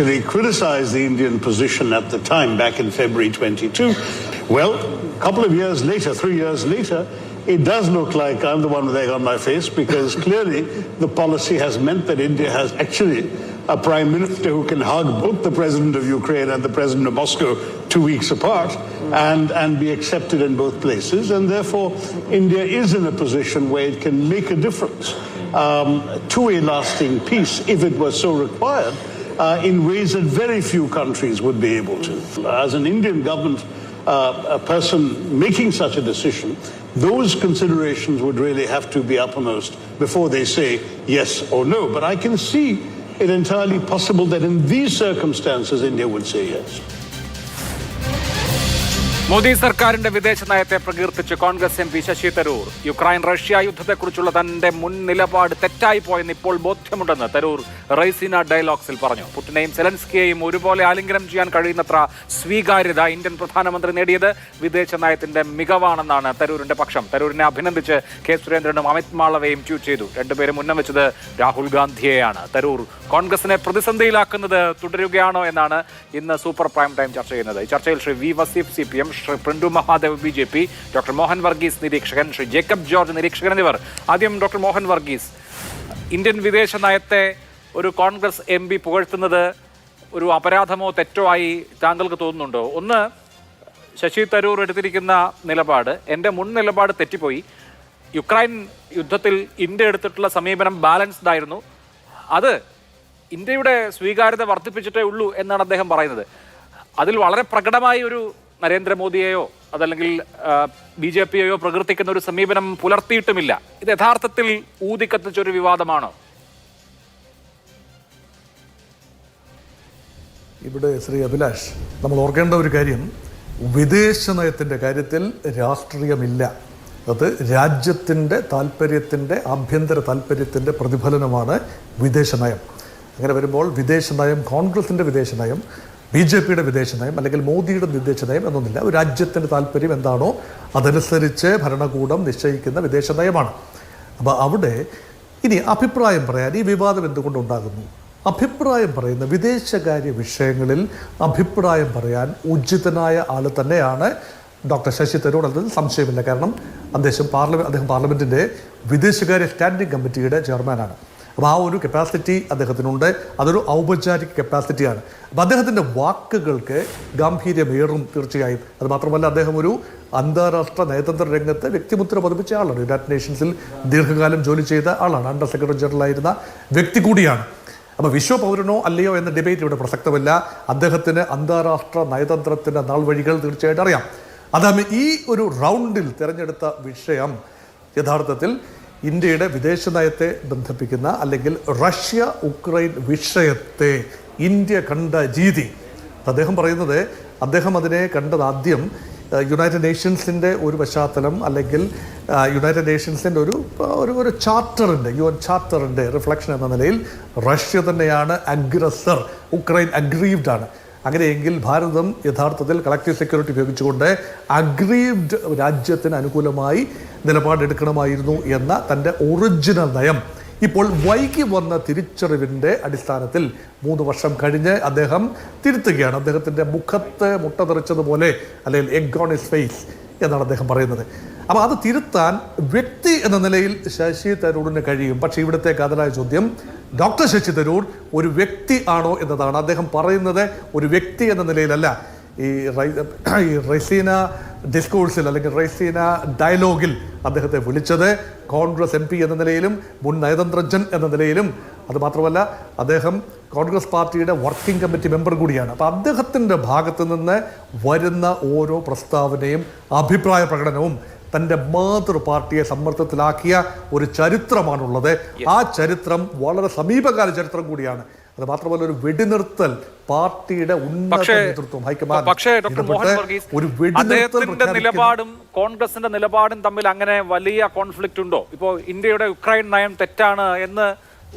They criticized the Indian position at the time, back in February 22. Well, a couple of years later, 3 years later, it does look like I'm the one with egg on my face, because clearly the policy has meant that India has actually a prime minister who can hug both the president of Ukraine and the president of Moscow 2 weeks apart and be accepted in both places. And therefore, India is in a position where it can make a difference to a lasting peace if it was so required, in ways that very few countries would be able to. As an Indian government, a person making such a decision, those considerations would really have to be uppermost before they say yes or no. But I can see it entirely possible that in these circumstances, India would say yes. Modi സർക്കാരിന്റെ വിദേശ നയത്തെ പ്രകീർത്തിച്ച് Congress M P Shashi Tharoor. Ukraine Russia യുദ്ധത്തെക്കുറിച്ചുള്ള തന്റെ മുൻ നിലപാട് തെറ്റായി പോയെന്ന് ഇപ്പോൾ ബോധ്യമുണ്ടെന്ന് തരൂർ റൈസീന ഡയലോഗ്സിൽ പറഞ്ഞു. പുടിനെയും സെലൻസ്കിയെയും ഒരുപോലെ ആലിംഗനം ചെയ്യാൻ കഴിയുന്നത്ര സ്വീകാര്യത ഇന്ത്യൻ പ്രധാനമന്ത്രി നേടിയത് വിദേശ നയത്തിന്റെ മികവാണെന്നാണ് തരൂരിന്റെ പക്ഷം. തരൂരിനെ അഭിനന്ദിച്ച് കെ സുരേന്ദ്രനും അമിത് മാളവയും ട്വീറ്റ് ചെയ്തു. രണ്ടുപേരും ഉന്നം വെച്ചത് രാഹുൽ ഗാന്ധിയെയാണ്. തരൂർ കോൺഗ്രസിനെ പ്രതിസന്ധിയിലാക്കുന്നത് തുടരുകയാണോ എന്നാണ് ഇന്ന് സൂപ്പർ പ്രൈം ടൈം ചർച്ച ചെയ്യുന്നത്. ഈ ചർച്ചയിൽ Shri V Vaseef CPM, Shri Printu Mahadev BJP, doctor Mohan Varghese നിരീക്ഷകൻ, ശ്രീ ജേക്കബ് ജോർജ് നിരീക്ഷകൻ എന്നിവർ. ആദ്യം ഡോക്ടർ മോഹൻ വർഗീസ്, ഇന്ത്യൻ വിദേശ നയത്തെ ഒരു കോൺഗ്രസ് MP പുകഴ്ത്തുന്നത് ഒരു അപരാധമോ തെറ്റോ ആയി താങ്കൾക്ക് തോന്നുന്നുണ്ടോ? ഒന്ന്, ശശി തരൂർ എടുത്തിരിക്കുന്ന നിലപാട്, എൻ്റെ മുൻ നിലപാട് തെറ്റിപ്പോയി, യുക്രൈൻ യുദ്ധത്തിൽ ഇന്ത്യ എടുത്തിട്ടുള്ള സമീപനം ബാലൻസ്ഡ് ആയിരുന്നു, അത് ഇന്ത്യയുടെ സ്വീകാര്യത വർദ്ധിപ്പിച്ചിട്ടേ ഉള്ളൂ എന്നാണ് അദ്ദേഹം പറയുന്നത്. അതിൽ വളരെ പ്രകടമായി ഒരു നരേന്ദ്രമോദിയെയോ അതല്ലെങ്കിൽ BJPയെയോ പ്രകീർത്തിക്കുന്ന ഒരു സമീപനം പുലർത്തിയിട്ടുമില്ല. ഇത് യഥാർത്ഥത്തിൽ ഊതിക്കത്തിച്ചൊരു വിവാദമാണോ? ഇവിടെ ശ്രീ അഭിലാഷ്, നമ്മൾ ഓർക്കേണ്ട ഒരു കാര്യം, വിദേശ നയത്തിൻ്റെ കാര്യത്തിൽ രാഷ്ട്രീയമില്ല. അത് രാജ്യത്തിൻ്റെ താല്പര്യത്തിൻ്റെ, ആഭ്യന്തര താല്പര്യത്തിൻ്റെ പ്രതിഫലനമാണ് വിദേശ നയം. അങ്ങനെ വരുമ്പോൾ വിദേശ നയം, കോൺഗ്രസിൻ്റെ വിദേശ നയം, BJPയുടെ വിദേശ നയം അല്ലെങ്കിൽ മോദിയുടെ വിദേശ നയം എന്നൊന്നില്ല. ഒരു രാജ്യത്തിൻ്റെ താല്പര്യം എന്താണോ അതനുസരിച്ച് ഭരണകൂടം നിശ്ചയിക്കുന്ന വിദേശ നയമാണ്. അപ്പോൾ അവിടെ ഇനി അഭിപ്രായം പറയാൻ ഈ വിവാദം എന്തുകൊണ്ടുണ്ടാകുന്നു? അഭിപ്രായം പറയുന്ന വിദേശകാര്യ വിഷയങ്ങളിൽ അഭിപ്രായം പറയാൻ ഉചിതനായ ആൾ തന്നെയാണ് ഡോക്ടർ ശശി തരൂർ, അതിൽ സംശയമില്ല. കാരണം അദ്ദേഹം പാർലമെൻറ്റിൻ്റെ വിദേശകാര്യ സ്റ്റാൻഡിംഗ് കമ്മിറ്റിയുടെ ചെയർമാനാണ്. അപ്പോൾ ആ ഒരു കപ്പാസിറ്റി അദ്ദേഹത്തിനുണ്ട്. അതൊരു ഔപചാരിക കപ്പാസിറ്റിയാണ്. അപ്പോൾ അദ്ദേഹത്തിൻ്റെ വാക്കുകൾക്ക് ഗാംഭീര്യമേറും തീർച്ചയായും. അത് മാത്രമല്ല, അദ്ദേഹം ഒരു അന്താരാഷ്ട്ര നയതന്ത്ര രംഗത്ത് വ്യക്തിമുദ്ര പതിപ്പിച്ച ആളാണ്. യുണൈറ്റഡ് നേഷൻസിൽ ദീർഘകാലം ജോലി ചെയ്ത ആളാണ്. അണ്ടർ സെക്രട്ടറി ജനറൽ ആയിരുന്ന വ്യക്തി കൂടിയാണ്. അപ്പോൾ വിശ്വപൗരനോ അല്ലയോ എന്ന ഡിബേറ്റ് ഇവിടെ പ്രസക്തമല്ല. അദ്ദേഹത്തിന് അന്താരാഷ്ട്ര നയതന്ത്രത്തിൻ്റെ നാൾ വഴികൾ തീർച്ചയായിട്ടും അറിയാം. അതാണ് ഈ ഒരു റൗണ്ടിൽ തിരഞ്ഞെടുത്ത വിഷയം യഥാർത്ഥത്തിൽ ഇന്ത്യയുടെ വിദേശ നയത്തെ ബന്ധിപ്പിക്കുന്ന, അല്ലെങ്കിൽ റഷ്യ ഉക്രൈൻ വിഷയത്തെ ഇന്ത്യ കണ്ട രീതി. അദ്ദേഹം പറയുന്നത്, അദ്ദേഹം അതിനെ കണ്ടത് ആദ്യം യുണൈറ്റഡ് നേഷൻസിൻ്റെ ഒരു പശ്ചാത്തലം, അല്ലെങ്കിൽ യുണൈറ്റഡ് നേഷൻസിൻ്റെ ഒരു ചാർട്ടറിൻ്റെ, UN ചാർട്ടറിൻ്റെ റിഫ്ലക്ഷൻ എന്ന നിലയിൽ റഷ്യ തന്നെയാണ് അഗ്രസർ, ഉക്രൈൻ അഗ്രീവ്ഡ് ആണ്. അങ്ങനെയെങ്കിൽ ഭാരതം യഥാർത്ഥത്തിൽ കളക്റ്റീവ് സെക്യൂരിറ്റി ഉപയോഗിച്ചുകൊണ്ട് അഗ്രീവ്ഡ് രാജ്യത്തിന് അനുകൂലമായി നിലപാടെടുക്കണമായിരുന്നു എന്ന തൻ്റെ ഒറിജിനൽ നയം ഇപ്പോൾ വൈകി വന്ന തിരിച്ചറിവിൻ്റെ അടിസ്ഥാനത്തിൽ 3 വർഷം കഴിഞ്ഞ് അദ്ദേഹം തിരുത്തുകയാണ്. അദ്ദേഹത്തിൻ്റെ മുഖത്ത് മുട്ട തെറിച്ചതുപോലെ, അല്ലെങ്കിൽ എഗ് ഓൺ ഹിസ് ഫേസ് എന്നാണ് അദ്ദേഹം പറയുന്നത്. അപ്പോൾ അത് തിരുത്താൻ വ്യക്തി എന്ന നിലയിൽ ശശി തരൂരിന് കഴിയും. പക്ഷേ ഇവിടുത്തെ കാതലായ ചോദ്യം, ഡോക്ടർ ശശി തരൂർ ഒരു വ്യക്തി ആണോ എന്നതാണ്. അദ്ദേഹം പറയുന്നത് ഒരു വ്യക്തി എന്ന നിലയിലല്ല. ഈ റൈസീന ഡിസ്കോഴ്സിൽ, അല്ലെങ്കിൽ റൈസീന ഡയലോഗിൽ അദ്ദേഹത്തെ വിളിച്ചത് കോൺഗ്രസ് MP എന്ന നിലയിലും മുൻ നയതന്ത്രജ്ഞൻ എന്ന നിലയിലും, അതുമാത്രമല്ല അദ്ദേഹം കോൺഗ്രസ് പാർട്ടിയുടെ വർക്കിംഗ് കമ്മിറ്റി മെമ്പർ കൂടിയാണ്. അപ്പോൾ അദ്ദേഹത്തിൻ്റെ ഭാഗത്തു നിന്ന് വരുന്ന ഓരോ പ്രസ്താവനയും അഭിപ്രായ പ്രകടനവും തൻ്റെ മാതൃ പാർട്ടിയെ സമ്മർദ്ദത്തിലാക്കിയ ഒരു ചരിത്രമാണുള്ളത്. ആ ചരിത്രം വളരെ സമീപകാല ചരിത്രം കൂടിയാണ്. അത് മാത്രമല്ല, ഒരു വെടിനിർത്തൽ പാർട്ടിയുടെ ഉന്നത നേതൃത്വം, ഹൈക്കമാൻഡ് ഒരു അദ്ദേഹത്തിന്റെ നിലപാടും കോൺഗ്രസിന്റെ നിലപാടും തമ്മിൽ അങ്ങനെ വലിയ കോൺഫ്ലിക്റ്റ് ഉണ്ടോ? ഇപ്പോൾ ഇന്ത്യയുടെ യുക്രൈൻ നയം തെറ്റാണ് എന്ന്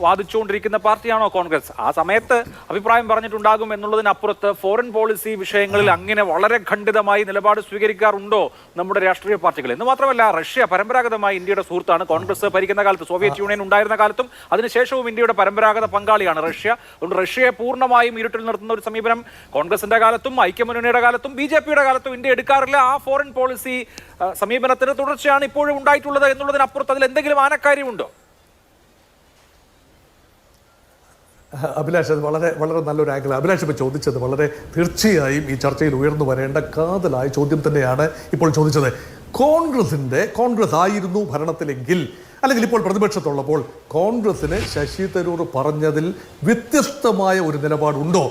വാദിച്ചുകൊണ്ടിരിക്കുന്ന പാർട്ടിയാണോ കോൺഗ്രസ്? ആ സമയത്ത് അഭിപ്രായം പറഞ്ഞിട്ടുണ്ടാകും എന്നുള്ളതിനപ്പുറത്ത് ഫോറിൻ പോളിസി വിഷയങ്ങളിൽ അങ്ങനെ വളരെ ഖണ്ഡിതമായി നിലപാട് സ്വീകരിക്കാറുണ്ടോ നമ്മുടെ രാഷ്ട്രീയ പാർട്ടികൾ? എന്ന് മാത്രമല്ല, റഷ്യ പരമ്പരാഗതമായി ഇന്ത്യയുടെ സുഹൃത്താണ്. കോൺഗ്രസ് ഭരിക്കുന്ന കാലത്ത്, സോവിയറ്റ് യൂണിയൻ ഉണ്ടായിരുന്ന കാലത്തും അതിനുശേഷവും ഇന്ത്യയുടെ പരമ്പരാഗത പങ്കാളിയാണ് റഷ്യ. അതുകൊണ്ട് റഷ്യയെ പൂർണ്ണമായും ഇരുട്ടിൽ നിർത്തുന്ന ഒരു സമീപനം കോൺഗ്രസിന്റെ കാലത്തും ഐക്യമുന്നണിയുടെ കാലത്തും BJP-യുടെ കാലത്തും ഇന്ത്യ എടുക്കാറില്ല. ആ ഫോറിൻ പോളിസി സമീപനത്തിന് തുടർച്ചയാണ് ഇപ്പോഴും ഉണ്ടായിട്ടുള്ളത് എന്നുള്ളതിനപ്പുറത്ത് അതിൽ എന്തെങ്കിലും ആനക്കാര്യമുണ്ടോ? അഭിലാഷ്, അത് വളരെ വളരെ നല്ലൊരു ആംഗിൾ. അഭിലാഷ് ഇപ്പോൾ ചോദിച്ചത് വളരെ തീർച്ചയായും ഈ ചർച്ചയിൽ ഉയർന്നു വരേണ്ട കാതലായ ചോദ്യം തന്നെയാണ് ഇപ്പോൾ ചോദിച്ചത്. കോൺഗ്രസ് ആയിരുന്നു ഭരണത്തിലെങ്കിൽ, അല്ലെങ്കിൽ ഇപ്പോൾ പ്രതിപക്ഷത്തുള്ളപ്പോൾ കോൺഗ്രസിന് ശശി തരൂർ പറഞ്ഞതിൽ വ്യത്യസ്തമായ ഒരു നിലപാടുണ്ടോ?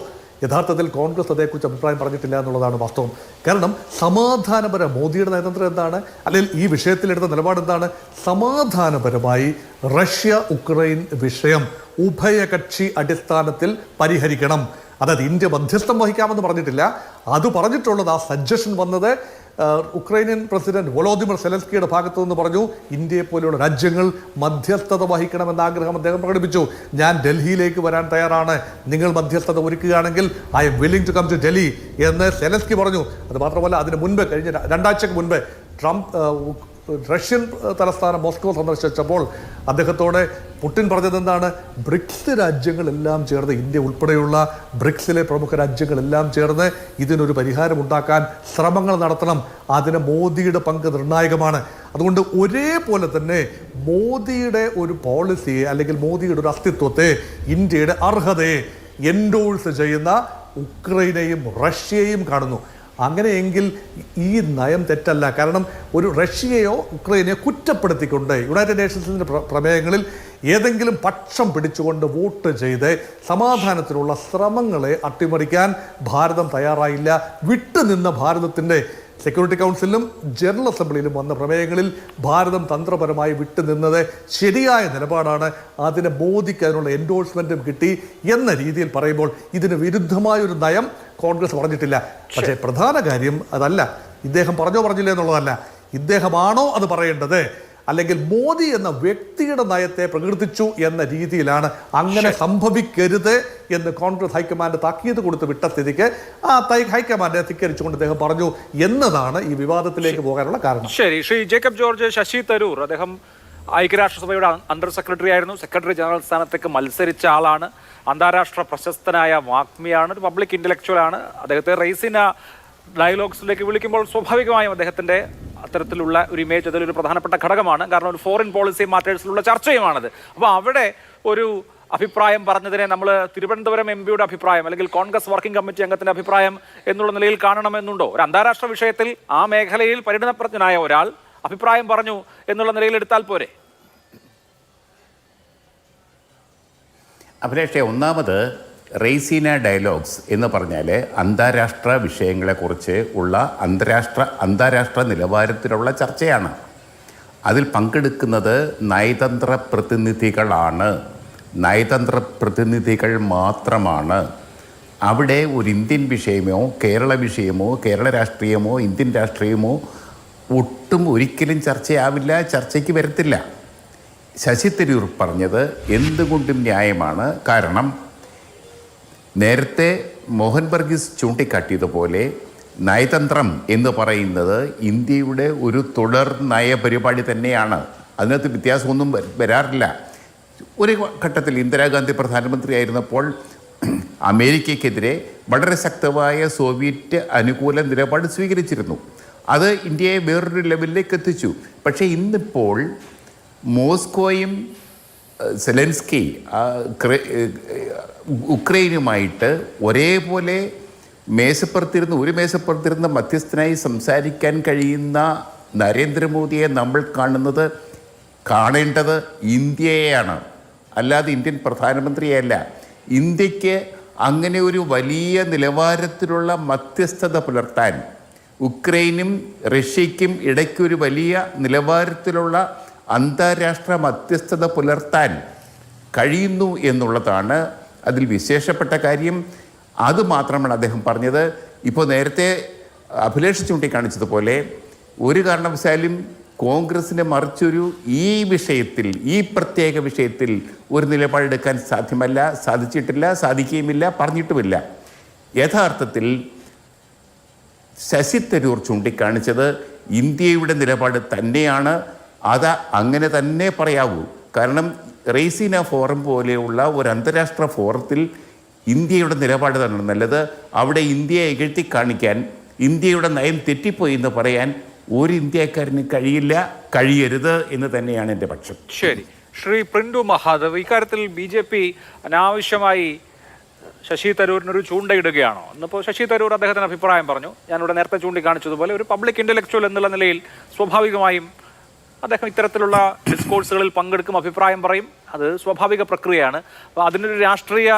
യഥാർത്ഥത്തിൽ കോൺഗ്രസ് അതേക്കുറിച്ച് അഭിപ്രായം പറഞ്ഞിട്ടില്ല എന്നുള്ളതാണ് വാസ്തവം. കാരണം സമാധാനപര മോദിയുടെ നയതന്ത്രം എന്താണ്, അല്ലെങ്കിൽ ഈ വിഷയത്തിലെടുത്ത നിലപാട് എന്താണ്? സമാധാനപരമായി റഷ്യ ഉക്രൈൻ വിഷയം ഉഭയകക്ഷി അടിസ്ഥാനത്തിൽ പരിഹരിക്കണം. അതായത് ഇന്ത്യ മധ്യസ്ഥം വഹിക്കാമെന്ന് പറഞ്ഞിട്ടില്ല. അത് പറഞ്ഞിട്ടുള്ളത്, ആ സജഷൻ വന്നത് ഉക്രൈനിയൻ പ്രസിഡന്റ് വൊളോദിമിർ സെലൻസ്കിയുടെ ഭാഗത്തു നിന്ന് പറഞ്ഞു, ഇന്ത്യയെ പോലെയുള്ള രാജ്യങ്ങൾ മധ്യസ്ഥത വഹിക്കണമെന്ന ആഗ്രഹം അദ്ദേഹം പ്രകടിപ്പിച്ചു. ഞാൻ ഡൽഹിയിലേക്ക് വരാൻ തയ്യാറാണ്, നിങ്ങൾ മധ്യസ്ഥത ഒരുക്കുകയാണെങ്കിൽ I am willing to come to Delhi എന്ന് സെലൻസ്കി പറഞ്ഞു. അത് മാത്രമല്ല, അതിന് മുൻപ് കഴിഞ്ഞ 2 ആഴ്ചക്ക് മുൻപ് ട്രംപ് റഷ്യൻ തലസ്ഥാനം മോസ്കോ സന്ദർശിച്ചപ്പോൾ അദ്ദേഹത്തോട് പുടിൻ പറഞ്ഞത് എന്താണ്? ബ്രിക്സ് രാജ്യങ്ങളെല്ലാം ചേർന്ന്, ഇന്ത്യ ഉൾപ്പെടെയുള്ള ബ്രിക്സിലെ പ്രമുഖ രാജ്യങ്ങളെല്ലാം ചേർന്ന് ഇതിനൊരു പരിഹാരം ഉണ്ടാക്കാൻ ശ്രമങ്ങൾ നടത്തണം. അതിന് മോദിയുടെ പങ്ക് നിർണായകമാണ്. അതുകൊണ്ട് ഒരേപോലെ തന്നെ മോദിയുടെ ഒരു പോളിസിയെ, അല്ലെങ്കിൽ മോദിയുടെ ഒരു അസ്തിത്വത്തെ, ഇന്ത്യയുടെ അർഹതയെ എൻഡോഴ്സ് ചെയ്യുന്ന ഉക്രൈനെയും റഷ്യയെയും കാണുന്നു. അങ്ങനെയെങ്കിൽ ഈ നയം തെറ്റല്ല. കാരണം ഒരു റഷ്യയോ ഉക്രൈനെയോ കുറ്റപ്പെടുത്തിക്കൊണ്ട് യുണൈറ്റഡ് നേഷൻസിൻ്റെ പ്രമേയങ്ങളിൽ ഏതെങ്കിലും പക്ഷം പിടിച്ചുകൊണ്ട് വോട്ട് ചെയ്ത് സമാധാനത്തിനുള്ള ശ്രമങ്ങളെ അട്ടിമറിക്കാൻ ഭാരതം തയ്യാറായില്ല. വിട്ടുനിന്ന ഭാരതത്തിൻ്റെ സെക്യൂരിറ്റി കൗൺസിലിലും ജനറൽ അസംബ്ലിയിലും വന്ന പ്രമേയങ്ങളിൽ ഭാരതം തന്ത്രപരമായി വിട്ടുനിന്നത് ശരിയായ നിലപാടാണ്. അതിന് മോദിക്ക് അതിനുള്ള എൻഡോഴ്സ്മെൻറ്റും കിട്ടി എന്ന രീതിയിൽ പറയുമ്പോൾ ഇതിന് വിരുദ്ധമായൊരു നയം കോൺഗ്രസ് പറഞ്ഞിട്ടില്ല. പക്ഷേ പ്രധാന കാര്യം അതല്ല, ഇദ്ദേഹം പറഞ്ഞില്ല എന്നുള്ളതല്ല, ഇദ്ദേഹമാണോ അത് പറയേണ്ടത്, അല്ലെങ്കിൽ മോദി എന്ന വ്യക്തിയുടെ നയത്തെ പ്രകീർത്തിച്ചു എന്ന രീതിയിലാണ്. അങ്ങനെ സംഭവിക്കരുത് എന്ന് കോൺഗ്രസ് ഹൈക്കമാൻഡ് താക്കീത് കൊടുത്ത് വിട്ട സ്ഥിതിക്ക് ആ ഹൈക്കമാൻഡിനെ ധിക്കരിച്ചുകൊണ്ട് അദ്ദേഹം പറഞ്ഞു എന്നതാണ് ഈ വിവാദത്തിലേക്ക് പോകാനുള്ള കാരണം. ശരി, ശ്രീ ജേക്കബ് ജോർജ്, ശശി തരൂർ അദ്ദേഹം ഐക്യരാഷ്ട്രസഭയുടെ അണ്ടർ സെക്രട്ടറി ആയിരുന്നു. സെക്രട്ടറി ജനറൽ സ്ഥാനത്തേക്ക് മത്സരിച്ച ആളാണ്. അന്താരാഷ്ട്ര പ്രശസ്തനായ വാഗ്മിയാണ്, ഒരു പബ്ലിക് ഇന്റലക്ച്വൽ ആണ്. അദ്ദേഹത്തെ റെയ്സിന ഡയലോഗ്സിലേക്ക് വിളിക്കുമ്പോൾ സ്വാഭാവികമായും അദ്ദേഹത്തിന്റെ അത്തരത്തിലുള്ള ഒരു ഇമേജ് അതിലൊരു പ്രധാനപ്പെട്ട ഘടകമാണ്. കാരണം ഒരു ഫോറിൻ പോളിസി മാറ്റേഴ്സിലുള്ള ചർച്ചയുമാണത്. അപ്പോൾ അവിടെ ഒരു അഭിപ്രായം പറഞ്ഞതിനെ നമ്മൾ തിരുവനന്തപുരം MP-യുടെ അഭിപ്രായം, അല്ലെങ്കിൽ കോൺഗ്രസ് വർക്കിംഗ് കമ്മിറ്റി അംഗത്തിന്റെ അഭിപ്രായം എന്നുള്ള നിലയിൽ കാണണമെന്നുണ്ടോ? ഒരു അന്താരാഷ്ട്ര വിഷയത്തിൽ ആ മേഖലയിൽ പരിണതപ്രജ്ഞനായ ഒരാൾ അഭിപ്രായം പറഞ്ഞു എന്നുള്ള നിലയിൽ എടുത്താൽ പോരെ? അഭിലാഷേ, ഒന്നാമത് റെയ്സിന ഡയലോഗ്സ് എന്ന് പറഞ്ഞാൽ അന്താരാഷ്ട്ര വിഷയങ്ങളെക്കുറിച്ച് ഉള്ള അന്താരാഷ്ട്ര നിലവാരത്തിലുള്ള ചർച്ചയാണ്. അതിൽ പങ്കെടുക്കുന്നത് നയതന്ത്ര പ്രതിനിധികളാണ്, നയതന്ത്ര പ്രതിനിധികൾ മാത്രമാണ്. അവിടെ ഒരു ഇന്ത്യൻ വിഷയമോ കേരള വിഷയമോ കേരള രാഷ്ട്രീയമോ ഇന്ത്യൻ രാഷ്ട്രീയമോ ഒട്ടും ഒരിക്കലും ചർച്ചയാവില്ല, ചർച്ചയ്ക്ക് വരത്തില്ല. ശശി തരൂർ പറഞ്ഞത് എന്തുകൊണ്ടും ന്യായമാണ്. കാരണം നേരത്തെ മോഹൻ വർഗീസ് ചൂണ്ടിക്കാട്ടിയതുപോലെ നയതന്ത്രം എന്ന് പറയുന്നത് ഇന്ത്യയുടെ ഒരു തുടർ നയപരിപാടി തന്നെയാണ്. അതിനകത്ത് വ്യത്യാസമൊന്നും വരാറില്ല. ഒരു ഘട്ടത്തിൽ ഇന്ദിരാഗാന്ധി പ്രധാനമന്ത്രിയായിരുന്നപ്പോൾ അമേരിക്കയ്ക്കെതിരെ വളരെ ശക്തമായ സോവിയറ്റ് അനുകൂല നിലപാട് സ്വീകരിച്ചിരുന്നു. അത് ഇന്ത്യയെ വേറൊരു ലെവലിലേക്ക് എത്തിച്ചു. പക്ഷേ ഇന്നിപ്പോൾ മോസ്കോയും സെലൻസ്കി ഉക്രൈനുമായിട്ട് ഒരേപോലെ ഒരു മേശപ്പുറത്തിരുന്ന് മധ്യസ്ഥനായി സംസാരിക്കാൻ കഴിയുന്ന നരേന്ദ്രമോദിയെ നമ്മൾ കാണേണ്ടത് ഇന്ത്യയെയാണ്, അല്ലാതെ ഇന്ത്യൻ പ്രധാനമന്ത്രിയല്ല. ഇന്ത്യക്ക് അങ്ങനെ ഒരു വലിയ നിലവാരത്തിലുള്ള മധ്യസ്ഥത പുലർത്താൻ, ഉക്രൈനും റഷ്യയ്ക്കും ഇടയ്ക്കൊരു വലിയ നിലവാരത്തിലുള്ള അന്താരാഷ്ട്ര മധ്യസ്ഥത പുലർത്താൻ കഴിയുന്നു എന്നുള്ളതാണ് അതിൽ വിശേഷപ്പെട്ട കാര്യം. അതുമാത്രമാണ് അദ്ദേഹം പറഞ്ഞത്. ഇപ്പോൾ നേരത്തെ അഭിലാഷ് ചൂണ്ടിക്കാണിച്ചതുപോലെ ഒരു കാരണവശാലും കോൺഗ്രസിന് മറിച്ചൊരു ഈ വിഷയത്തിൽ, ഈ പ്രത്യേക വിഷയത്തിൽ ഒരു നിലപാടെടുക്കാൻ സാധ്യമല്ല, സാധിച്ചിട്ടില്ല, സാധിക്കുകയുമില്ല, പറഞ്ഞിട്ടുമില്ല. യഥാർത്ഥത്തിൽ ശശി തരൂർ ചൂണ്ടിക്കാണിച്ചത് ഇന്ത്യയുടെ നിലപാട് തന്നെയാണ്. അത് അങ്ങനെ തന്നെ പറയാവൂ. കാരണം റെയ്സിന ഫോറം പോലെയുള്ള ഒരു അന്താരാഷ്ട്ര ഫോറത്തിൽ ഇന്ത്യയുടെ നിലപാട് തന്നെ നല്ലത്. അവിടെ ഇന്ത്യയെ ഇകഴ്ത്തി കാണിക്കാൻ, ഇന്ത്യയുടെ നയം തെറ്റിപ്പോയി എന്ന് പറയാൻ ഒരു ഇന്ത്യക്കാരന് കഴിയില്ല, കഴിയരുത് എന്ന് തന്നെയാണ് എൻ്റെ പക്ഷം. ശരി, ശ്രീ പ്രിന്റു മഹാദേവ്, ഇക്കാര്യത്തിൽ BJP അനാവശ്യമായി ശശി തരൂരിനൊരു ചൂണ്ടയിടുകയാണോ? ഇന്നിപ്പോൾ ശശി തരൂർ അദ്ദേഹത്തിന് അഭിപ്രായം പറഞ്ഞു. ഞാനിവിടെ നേരത്തെ ചൂണ്ടിക്കാണിച്ചതുപോലെ ഒരു പബ്ലിക് ഇന്റലക്ച്വൽ എന്നുള്ള നിലയിൽ സ്വാഭാവികമായും അദ്ദേഹം ഇത്തരത്തിലുള്ള ഡിസ്കോഴ്സുകളിൽ പങ്കെടുക്കും, അഭിപ്രായം പറയും. അത് സ്വാഭാവിക പ്രക്രിയയാണ്. അപ്പോൾ അതിനൊരു രാഷ്ട്രീയ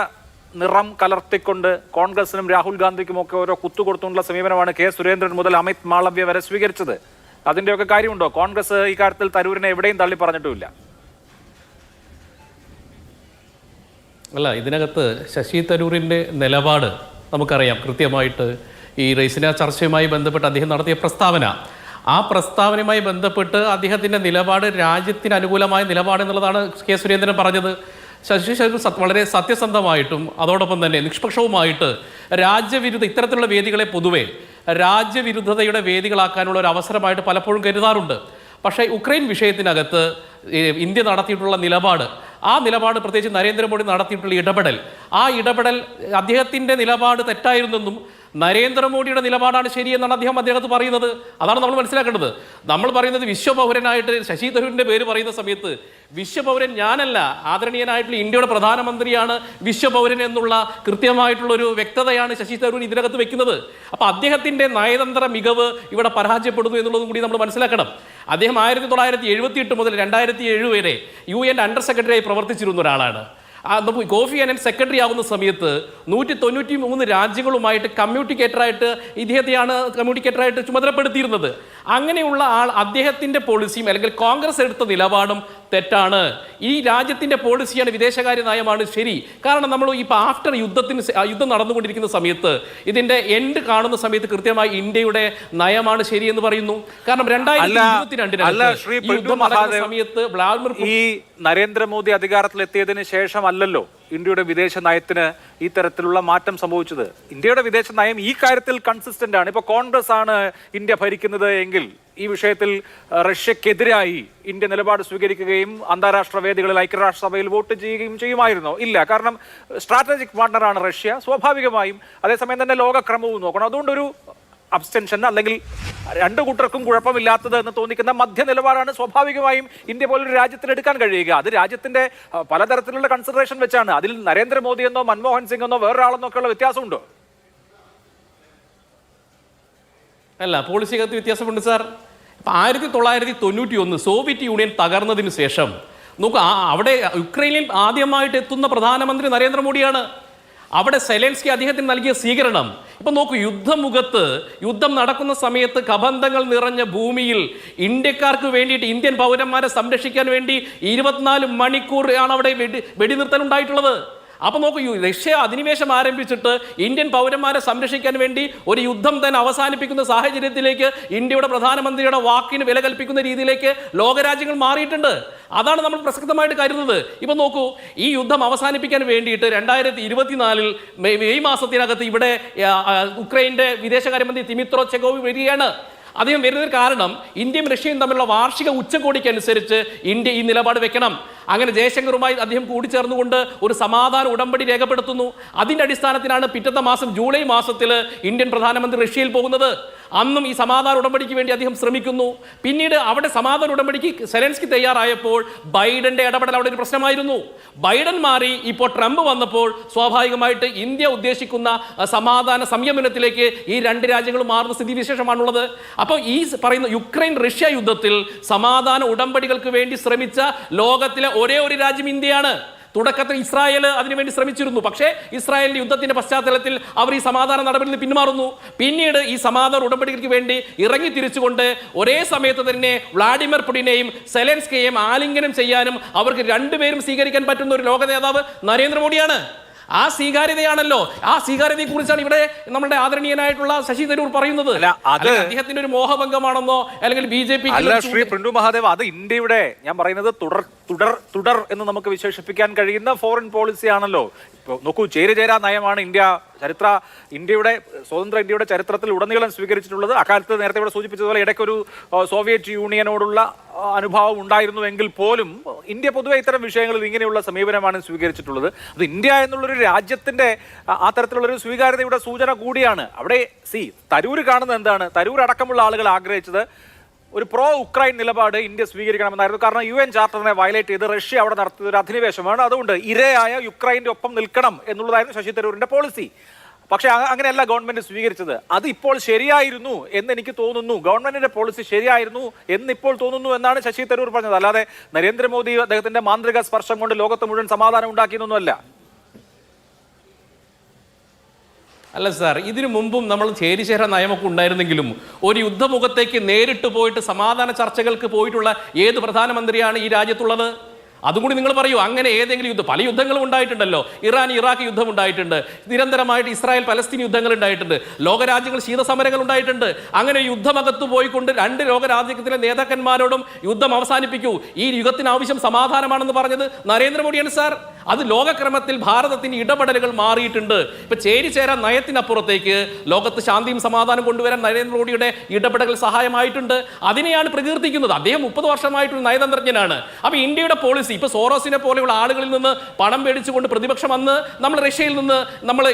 നിറം കലർത്തിക്കൊണ്ട് കോൺഗ്രസിനും രാഹുൽ ഗാന്ധിക്കും ഒക്കെ ഓരോ കുത്തുകൊടുത്തുള്ള സമീപനമാണ് കെ സുരേന്ദ്രൻ മുതൽ അമിത് മാളവ്യ വരെ സ്വീകരിച്ചത്. അതിൻ്റെയൊക്കെ കാര്യമുണ്ടോ? കോൺഗ്രസ് ഈ കാര്യത്തിൽ തരൂരിനെ എവിടെയും തള്ളി പറഞ്ഞിട്ടുമില്ല. അല്ല, ഇതിനകത്ത് ശശി തരൂരിൻ്റെ നിലപാട് നമുക്കറിയാം കൃത്യമായിട്ട്. ഈ റെയ്സിന ചർച്ചയുമായി ബന്ധപ്പെട്ട് അദ്ദേഹം നടത്തിയ പ്രസ്താവന, ആ പ്രസ്താവനയുമായി ബന്ധപ്പെട്ട് അദ്ദേഹത്തിൻ്റെ നിലപാട് രാജ്യത്തിന് അനുകൂലമായ നിലപാട് എന്നുള്ളതാണ് കെ സുരേന്ദ്രൻ പറഞ്ഞത്. ശശി തരൂർ വളരെ സത്യസന്ധമായിട്ടും അതോടൊപ്പം തന്നെ നിഷ്പക്ഷവുമായിട്ട് രാജ്യവിരുദ്ധ ഇത്തരത്തിലുള്ള വേദികളെ പൊതുവെ രാജ്യവിരുദ്ധതയുടെ വേദികളാക്കാനുള്ള ഒരു അവസരമായിട്ട് പലപ്പോഴും കരുതാറുണ്ട്. പക്ഷേ ഉക്രൈൻ വിഷയത്തിനകത്ത് ഇന്ത്യ നടത്തിയിട്ടുള്ള നിലപാട്, ആ നിലപാട് പ്രത്യേകിച്ച് നരേന്ദ്രമോദി നടത്തിയിട്ടുള്ള ഇടപെടൽ, ആ ഇടപെടൽ അദ്ദേഹത്തിൻ്റെ നിലപാട് തെറ്റായിരുന്നെന്നും നരേന്ദ്രമോദിയുടെ നിലപാടാണ് ശരിയെന്നാണ് അദ്ദേഹത്ത് പറയുന്നത്. അതാണ് നമ്മൾ മനസ്സിലാക്കേണ്ടത്. നമ്മൾ പറയുന്നത് വിശ്വപൗരനായിട്ട് ശശി തരൂരിൻ്റെ പേര് പറയുന്ന സമയത്ത് വിശ്വപൗരൻ ഞാനല്ല, ആദരണീയനായിട്ടുള്ള ഇന്ത്യയുടെ പ്രധാനമന്ത്രിയാണ് വിശ്വപൗരൻ എന്നുള്ള കൃത്യമായിട്ടുള്ളൊരു വ്യക്തതയാണ് ശശി തരൂർ ഇതിനകത്ത് വെക്കുന്നത്. അപ്പോൾ അദ്ദേഹത്തിൻ്റെ നയതന്ത്ര മികവ് ഇവിടെ പരാജയപ്പെടുന്നു എന്നുള്ളതും കൂടി നമ്മൾ മനസ്സിലാക്കണം. അദ്ദേഹം 1978 മുതൽ 2007 വരെ UN അണ്ടർ സെക്രട്ടറിയായി പ്രവർത്തിച്ചിരുന്ന ഒരാളാണ്. കോഫി അനൻ സെക്രട്ടറി ആകുന്ന സമയത്ത് 193 രാജ്യങ്ങളുമായിട്ട് കമ്മ്യൂണിക്കേറ്ററായിട്ട് ചുമതലപ്പെടുത്തിയിരുന്നത്. അങ്ങനെയുള്ള ആൾ അദ്ദേഹത്തിൻ്റെ പോളിസിയും അല്ലെങ്കിൽ കോൺഗ്രസ് എടുത്ത നിലപാടും തെറ്റാണ്. ഈ രാജ്യത്തിൻ്റെ പോളിസിയാണ്, വിദേശകാര്യ നയമാണ് ശരി. കാരണം നമ്മൾ ഇപ്പോൾ ആഫ്റ്റർ യുദ്ധം നടന്നുകൊണ്ടിരിക്കുന്ന സമയത്ത്, ഇതിൻ്റെ എൻഡ് കാണുന്ന സമയത്ത് കൃത്യമായി ഇന്ത്യയുടെ നയമാണ് ശരി എന്ന് പറയുന്നു. കാരണം 2022 സമയത്ത് ഈ നരേന്ദ്രമോദി അധികാരത്തിലെത്തിയതിന് ശേഷം അല്ലല്ലോ ഇന്ത്യയുടെ വിദേശ നയത്തിന് ഈ തരത്തിലുള്ള മാറ്റം സംഭവിച്ചത്. ഇന്ത്യയുടെ വിദേശ നയം ഈ കാര്യത്തിൽ കൺസിസ്റ്റന്റ് ആണ്. ഇപ്പോൾ കോൺഗ്രസ് ആണ് ഇന്ത്യ ഭരിക്കുന്നത് എങ്കിൽ ഈ വിഷയത്തിൽ റഷ്യക്കെതിരായി ഇന്ത്യ നിലപാട് സ്വീകരിക്കുകയും അന്താരാഷ്ട്ര വേദികളിൽ ഐക്യരാഷ്ട്രസഭയിൽ വോട്ട് ചെയ്യുകയും ചെയ്യുമായിരുന്നോ? ഇല്ല. കാരണം സ്ട്രാറ്റജിക് പാർട്ണറാണ് റഷ്യ. സ്വാഭാവികമായും അതേസമയം തന്നെ ലോകക്രമവും നോക്കണം. അതുകൊണ്ടൊരു അബ്സ്റ്റൻഷൻ അല്ലെങ്കിൽ രണ്ടു കൂട്ടർക്കും കുഴപ്പമില്ലാത്തത് എന്ന് തോന്നിക്കുന്ന മധ്യ നിലപാടാണ് സ്വാഭാവികമായും ഇന്ത്യ പോലൊരു രാജ്യത്തിന് എടുക്കാൻ കഴിയുക. അത് രാജ്യത്തിന്റെ പലതരത്തിലുള്ള കൺസിഡറേഷൻ വെച്ചാണ്. അതിൽ നരേന്ദ്രമോദി എന്നോ മൻമോഹൻ സിംഗ് എന്നോ വേറൊരാളെന്നോ ഒക്കെയുള്ള വ്യത്യാസമുണ്ടോ? അല്ല, പോളിസിക്കകത്ത് വ്യത്യാസമുണ്ട് സാർ. ഇപ്പം 1991 സോവിയറ്റ് യൂണിയൻ തകർന്നതിന് ശേഷം നോക്കൂ, അവിടെ യുക്രൈനിൽ ആദ്യമായിട്ട് എത്തുന്ന പ്രധാനമന്ത്രി നരേന്ദ്രമോദിയാണ്. അവിടെ സെലൻസ്കി അദ്ദേഹത്തിന് നൽകിയ സ്വീകരണം ഇപ്പം നോക്കൂ. യുദ്ധം നടക്കുന്ന സമയത്ത് കബന്ധങ്ങൾ നിറഞ്ഞ ഭൂമിയിൽ ഇന്ത്യക്കാർക്ക് വേണ്ടിയിട്ട്, ഇന്ത്യൻ പൗരന്മാരെ സംരക്ഷിക്കാൻ വേണ്ടി 24 മണിക്കൂർ ആണ് അവിടെ വെടിനിർത്തൽ ഉണ്ടായിട്ടുള്ളത്. അപ്പോൾ നോക്കൂ, റഷ്യ അധിനിവേശം ആരംഭിച്ചിട്ട് ഇന്ത്യൻ പൗരന്മാരെ സംരക്ഷിക്കാൻ വേണ്ടി ഒരു യുദ്ധം തന്നെ അവസാനിപ്പിക്കുന്ന സാഹചര്യത്തിലേക്ക് ഇന്ത്യയുടെ പ്രധാനമന്ത്രിയുടെ വാക്കിന് വില കൽപ്പിക്കുന്ന രീതിയിലേക്ക് ലോകരാജ്യങ്ങൾ മാറിയിട്ടുണ്ട്. അതാണ് നമ്മൾ പ്രസക്തമായിട്ട് കരുതുന്നത്. ഇപ്പം നോക്കൂ, ഈ യുദ്ധം അവസാനിപ്പിക്കാൻ വേണ്ടിയിട്ട് 2024 മെയ് മാസത്തിനകത്ത് ഇവിടെ ഉക്രൈൻ്റെ വിദേശകാര്യമന്ത്രി ദിമിത്രോ ചെഗോവ് വരികയാണ്. അദ്ദേഹം വരുന്നതിന് കാരണം ഇന്ത്യയും റഷ്യയും തമ്മിലുള്ള വാർഷിക ഉച്ചകോടിക്കനുസരിച്ച് ഇന്ത്യ ഈ നിലപാട് വെക്കണം. അങ്ങനെ ജയശങ്കറുമായി അദ്ദേഹം കൂടിച്ചേർന്നുകൊണ്ട് ഒരു സമാധാന ഉടമ്പടി രേഖപ്പെടുത്തുന്നു. അതിൻ്റെ അടിസ്ഥാനത്തിലാണ് പിറ്റത്തെ മാസം ജൂലൈ മാസത്തിൽ ഇന്ത്യൻ പ്രധാനമന്ത്രി റഷ്യയിൽ പോകുന്നത്. അന്നും ഈ സമാധാന ഉടമ്പടിക്ക് വേണ്ടി അദ്ദേഹം ശ്രമിക്കുന്നു. പിന്നീട് അവിടെ സമാധാന ഉടമ്പടിക്ക് സെലൻസ്കി തയ്യാറായപ്പോൾ ബൈഡന്റെ ഇടപെടൽ അവിടെ ഒരു പ്രശ്നമായിരുന്നു. ബൈഡൻ മാറി, ഇപ്പോൾ ട്രംപ് വന്നപ്പോൾ സ്വാഭാവികമായിട്ട് ഇന്ത്യ ഉദ്ദേശിക്കുന്ന സമാധാന സംയമനത്തിലേക്ക് ഈ രണ്ട് രാജ്യങ്ങളും മാറുന്ന സ്ഥിതിവിശേഷമാണുള്ളത്. അപ്പോൾ ഈ പറയുന്ന യുക്രൈൻ റഷ്യ യുദ്ധത്തിൽ സമാധാന ഉടമ്പടികൾക്ക് വേണ്ടി ശ്രമിച്ച ലോകത്തിലെ ഒരേ ഒരു രാജ്യം ഇന്ത്യയാണ്. തുടക്കത്തിൽ ഇസ്രായേൽ അതിനുവേണ്ടി ശ്രമിച്ചിരുന്നു. പക്ഷേ ഇസ്രായേലിന്റെ യുദ്ധത്തിന്റെ പശ്ചാത്തലത്തിൽ അവർ ഈ സമാധാന നടപടിയിൽ നിന്ന് പിന്മാറുന്നു. പിന്നീട് ഈ സമാധാന ഉടമ്പടിക്ക് വേണ്ടി ഇറങ്ങി തിരിച്ചുകൊണ്ട് ഒരേ സമയത്ത് തന്നെ വ്ളാഡിമിർ പുടിനെയും സെലൻസ്കിയെയും ആലിംഗനം ചെയ്യാനും അവർക്ക് രണ്ടുപേരും സ്വീകരിക്കാൻ പറ്റുന്ന ഒരു ലോക നേതാവ് നരേന്ദ്രമോദിയാണ്. ആ സ്വീകാര്യതയാണല്ലോ, ആ സ്വീകാര്യതയെ കുറിച്ചാണ് ഇവിടെ നമ്മുടെ ആദരണീയനായിട്ടുള്ള ശശി തരൂർ പറയുന്നത്. അദ്ദേഹത്തിന്റെ ഒരു മോഹഭംഗമാണെന്നോ അല്ലെങ്കിൽ BJP അല്ല ശ്രീ പ്രിന്റു മഹാദേവ്, അത് ഇന്ത്യയുടെ, ഞാൻ പറയുന്നത് തുടർ എന്ന് നമുക്ക് വിശേഷിപ്പിക്കാൻ കഴിയുന്ന ഫോറിൻ പോളിസി ആണല്ലോ. ഇപ്പോൾ നോക്കൂ, ചേരിചേരാ നയമാണ് ഇന്ത്യയുടെ സ്വതന്ത്ര ഇന്ത്യയുടെ ചരിത്രത്തിൽ ഉടനീളം സ്വീകരിച്ചിട്ടുള്ളത്. അക്കാലത്ത് നേരത്തെ ഇവിടെ സൂചിപ്പിച്ചതുപോലെ ഇടയ്ക്കൊരു സോവിയറ്റ് യൂണിയനോടുള്ള അനുഭാവം ഉണ്ടായിരുന്നുവെങ്കിൽ പോലും ഇന്ത്യ പൊതുവെ ഇത്തരം വിഷയങ്ങളിൽ ഇങ്ങനെയുള്ള സമീപനമാണ് സ്വീകരിച്ചിട്ടുള്ളത്. അത് ഇന്ത്യ എന്നുള്ളൊരു രാജ്യത്തിന്റെ ആ തരത്തിലുള്ളൊരു സ്വീകാര്യതയുടെ സൂചന കൂടിയാണ്. അവിടെ തരൂർ കാണുന്നത് എന്താണ്? തരൂർ അടക്കമുള്ള ആളുകൾ ആഗ്രഹിച്ചത് ഒരു പ്രോ ഉക്രൈൻ നിലപാട് ഇന്ത്യ സ്വീകരിക്കണമെന്നായിരുന്നു. കാരണം UN ചാർട്ടറിനെ വയലേറ്റ് ചെയ്ത് റഷ്യ അവിടെ നടത്തിയ ഒരു അധിനിവേശമാണ്. അതുകൊണ്ട് ഇരയായ യുക്രൈൻ്റെ ഒപ്പം നിൽക്കണം എന്നുള്ളതായിരുന്നു ശശി തരൂരിന്റെ പോളിസി. പക്ഷെ അങ്ങനെയല്ല ഗവൺമെന്റ് സ്വീകരിച്ചത്. അത് ഇപ്പോൾ ശരിയായിരുന്നു എന്ന് എനിക്ക് തോന്നുന്നു. ഗവൺമെന്റിന്റെ പോളിസി ശരിയായിരുന്നു എന്നിപ്പോൾ തോന്നുന്നു എന്നാണ് ശശി തരൂർ പറഞ്ഞത്. അല്ലാതെ നരേന്ദ്രമോദി അദ്ദേഹത്തിന്റെ മാന്ത്രിക സ്പർശം കൊണ്ട് ലോകത്ത് മുഴുവൻ സമാധാനം ഉണ്ടാക്കിയെന്നൊന്നുമല്ല. അല്ല സാർ, ഇതിനു മുമ്പും നമ്മൾ ചേരിചേരാ നയമൊക്കെ ഉണ്ടായിരുന്നെങ്കിലും ഒരു യുദ്ധമുഖത്തേക്ക് നേരിട്ട് പോയിട്ട് സമാധാന ചർച്ചകൾക്ക് പോയിട്ടുള്ള ഏത് പ്രധാനമന്ത്രിയാണ് ഈ രാജ്യത്തുള്ളത്? അതും കൂടി നിങ്ങൾ പറയൂ. അങ്ങനെ ഏതെങ്കിലും പല യുദ്ധങ്ങളും ഉണ്ടായിട്ടുണ്ടല്ലോ. ഇറാൻ ഇറാഖ് യുദ്ധം ഉണ്ടായിട്ടുണ്ട്, നിരന്തരമായിട്ട് ഇസ്രായേൽ പലസ്തീൻ യുദ്ധങ്ങൾ ഉണ്ടായിട്ടുണ്ട്, ലോകരാജ്യങ്ങൾ ശീതസമരങ്ങൾ ഉണ്ടായിട്ടുണ്ട്. അങ്ങനെ യുദ്ധമകത്ത് പോയിക്കൊണ്ട് 2 ലോകരാജ്യത്തിലെ നേതാക്കന്മാരോടും യുദ്ധം അവസാനിപ്പിക്കൂ, ഈ യുഗത്തിന് ആവശ്യം സമാധാനമാണെന്ന് പറഞ്ഞത് നരേന്ദ്രമോദിയാണ് സാർ. അത് ലോകക്രമത്തിൽ ഭാരതത്തിന് ഇടപെടലുകൾ മാറിയിട്ടുണ്ട്. ഇപ്പൊ ചേരിചേരാ നയത്തിനപ്പുറത്തേക്ക് ലോകത്ത് ശാന്തിയും സമാധാനം കൊണ്ടുവരാൻ നരേന്ദ്രമോദിയുടെ ഇടപെടലുകൾ സഹായമായിട്ടുണ്ട്. അതിനെയാണ് പ്രകീർത്തിക്കുന്നത്. അദ്ദേഹം 30 വർഷമായിട്ടൊരു നയതന്ത്രജ്ഞനാണ്. അപ്പൊ ഇന്ത്യയുടെ പോളിസി ഇപ്പൊ സോറോസിനെ പോലെയുള്ള ആളുകളിൽ നിന്ന് പണം മേടിച്ചുകൊണ്ട് പ്രതിപക്ഷം വന്ന് നമ്മൾ റഷ്യയിൽ നിന്ന് നമ്മൾ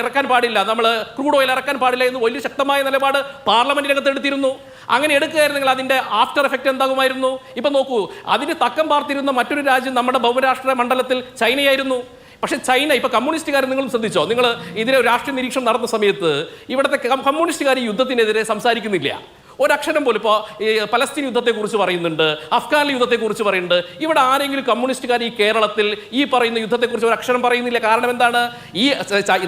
ഇറക്കാൻ പാടില്ല, നമ്മൾ ക്രൂഡ് ഓയിൽ ഇറക്കാൻ പാടില്ല എന്ന് വലിയ ശക്തമായ നിലപാട് പാർലമെന്റിനകത്ത് എടുത്തിരുന്നു. അങ്ങനെ എടുക്കുകയായിരുന്നെങ്കിൽ അതിന്റെ ആഫ്റ്റർ എഫക്റ്റ് എന്താകുമായിരുന്നു? ഇപ്പൊ നോക്കൂ, അതിന് തക്കം പാർത്തിരുന്ന മറ്റൊരു രാജ്യം നമ്മുടെ ബഹുരാഷ്ട്ര മണ്ഡലത്തിൽ ചൈനയായിരുന്നു. പക്ഷേ ചൈന ഇപ്പൊ കമ്മ്യൂണിസ്റ്റുകാർ, നിങ്ങളും ശ്രദ്ധിച്ചോ, നിങ്ങൾ ഇതിലെ രാഷ്ട്രീയ നിരീക്ഷണം നടന്ന സമയത്ത് ഇവിടുത്തെ കമ്മ്യൂണിസ്റ്റുകാർ യുദ്ധത്തിനെതിരെ സംസാരിക്കുന്നില്ല. ഒരക്ഷരം പോലും. ഇപ്പോൾ ഈ പലസ്തീൻ യുദ്ധത്തെക്കുറിച്ച് പറയുന്നുണ്ട്, അഫ്ഗാൻ യുദ്ധത്തെക്കുറിച്ച് പറയുന്നുണ്ട്. ഇവിടെ ആരെങ്കിലും കമ്മ്യൂണിസ്റ്റുകാർ ഈ കേരളത്തിൽ ഈ പറയുന്ന യുദ്ധത്തെക്കുറിച്ച് ഒരു അക്ഷരം പറയുന്നില്ല. കാരണം എന്താണ്? ഈ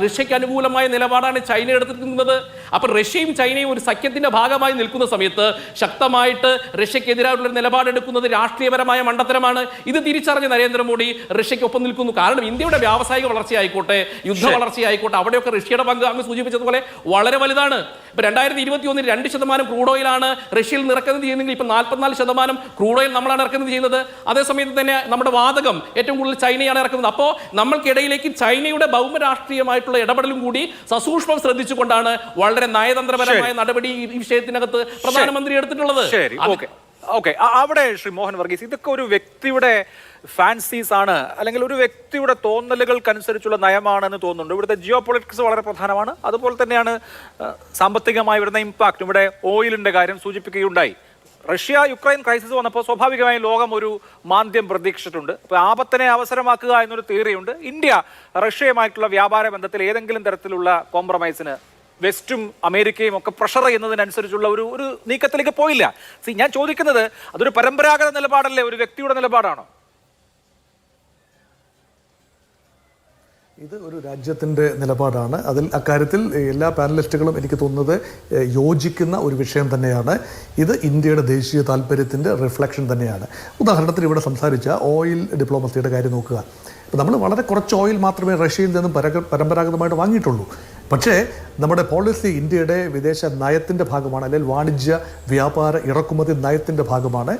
റഷ്യയ്ക്ക് അനുകൂലമായ നിലപാടാണ് ചൈന എടുത്തിരിക്കുന്നത്. അപ്പോൾ റഷ്യയും ചൈനയും ഒരു സഖ്യത്തിന്റെ ഭാഗമായി നിൽക്കുന്ന സമയത്ത് ശക്തമായിട്ട് റഷ്യക്കെതിരായിട്ടുള്ള നിലപാടെടുക്കുന്നത് രാഷ്ട്രീയപരമായ മണ്ടത്തരമാണ്. ഇത് തിരിച്ചറിഞ്ഞ നരേന്ദ്രമോദി റഷ്യയ്ക്കൊപ്പം നിൽക്കുന്നു. കാരണം ഇന്ത്യയുടെ വ്യാവസായിക വളർച്ചയായിക്കോട്ടെ, യുദ്ധ വളർച്ചയായിക്കോട്ടെ, അവിടെയൊക്കെ റഷ്യയുടെ പങ്ക് അങ്ങ് സൂചിപ്പിച്ചതുപോലെ വളരെ വലുതാണ്. ഇപ്പൊ 2021 2% ക്രൂഡ് ഓയിലാണ് റഷ്യയിൽ നിന്ന് ഇറക്കുമതി ചെയ്യുന്നെങ്കിൽ ഇപ്പൊ 44% ക്രൂഡ് ഓയിൽ നമ്മളാണ് ഇറക്കുമതി ചെയ്യുന്നത്. അതേസമയത്ത് തന്നെ നമ്മുടെ വാതകം ഏറ്റവും കൂടുതൽ ചൈനയാണ് ഇറക്കുന്നത്. അപ്പോൾ നമ്മൾക്കിടയിലേക്ക് ചൈനയുടെ ഭൗമരാഷ്ട്രീയമായിട്ടുള്ള ഇടപെടലും കൂടി സസൂക്ഷ്മം ശ്രദ്ധിച്ചുകൊണ്ടാണ് വളരെ നയതന്ത്രപരമായ നടപടി ഈ വിഷയത്തിനകത്ത് പ്രധാനമന്ത്രി എടുത്തിട്ടുള്ളത്. ഓക്കെ, അവിടെ ശ്രീ മോഹൻ വർഗീസ്, ഇതൊക്കെ ഒരു വ്യക്തിയുടെ ഫാൻസീസ് ആണ്, അല്ലെങ്കിൽ ഒരു വ്യക്തിയുടെ തോന്നലുകൾക്കനുസരിച്ചുള്ള നയമാണെന്ന് തോന്നുന്നുണ്ട്. ഇവിടുത്തെ ജിയോ പൊളിറ്റിക്സ് വളരെ പ്രധാനമാണ്. അതുപോലെ തന്നെയാണ് സാമ്പത്തികമായി വരുന്ന ഇമ്പാക്ട്. ഇവിടെ ഓയിലിന്റെ കാര്യം സൂചിപ്പിക്കുകയുണ്ടായി. റഷ്യ യുക്രൈൻ ക്രൈസിസ് വന്നപ്പോൾ സ്വാഭാവികമായും ലോകം ഒരു മാന്ദ്യം പ്രതീക്ഷിച്ചിട്ടുണ്ട്. അപ്പോൾ ആപത്തിനെ അവസരമാക്കുക എന്നൊരു തിയറിയുണ്ട്. ഇന്ത്യ റഷ്യയുമായിട്ടുള്ള വ്യാപാര ബന്ധത്തിൽ ഏതെങ്കിലും തരത്തിലുള്ള കോംപ്രമൈസിന് വെസ്റ്റും അമേരിക്കയും ഒക്കെ പ്രഷർ ചെയ്യുന്നതിനനുസരിച്ചുള്ള ഒരു നീക്കത്തിലേക്ക് പോയില്ല. ഞാൻ ചോദിക്കുന്നത്, അതൊരു പരമ്പരാഗത നിലപാടല്ലേ, ഒരു വ്യക്തിയുടെ നിലപാടാണോ? ഇത് ഒരു രാജ്യത്തിൻ്റെ നിലപാടാണ്. അക്കാര്യത്തിൽ എല്ലാ പാനലിസ്റ്റുകളും എനിക്ക് തോന്നുന്നത് യോജിക്കുന്ന ഒരു വിഷയം തന്നെയാണ്. ഇത് ഇന്ത്യയുടെ ദേശീയ താല്പര്യത്തിൻ്റെ റിഫ്ലക്ഷൻ തന്നെയാണ്. ഉദാഹരണത്തിന് ഇവിടെ സംസാരിച്ച ഓയിൽ ഡിപ്ലോമസിയുടെ കാര്യം നോക്കുക. ഇപ്പോൾ നമ്മൾ വളരെ കുറച്ച് ഓയിൽ മാത്രമേ റഷ്യയിൽ നിന്നും പരമ്പരാഗതമായിട്ട് വാങ്ങിയിട്ടുള്ളൂ. പക്ഷേ നമ്മുടെ പോളിസി ഇന്ത്യയുടെ വിദേശ നയത്തിൻ്റെ ഭാഗമാണ്, അല്ലെങ്കിൽ വാണിജ്യ വ്യാപാര ഇറക്കുമതി നയത്തിൻ്റെ ഭാഗമാണ്.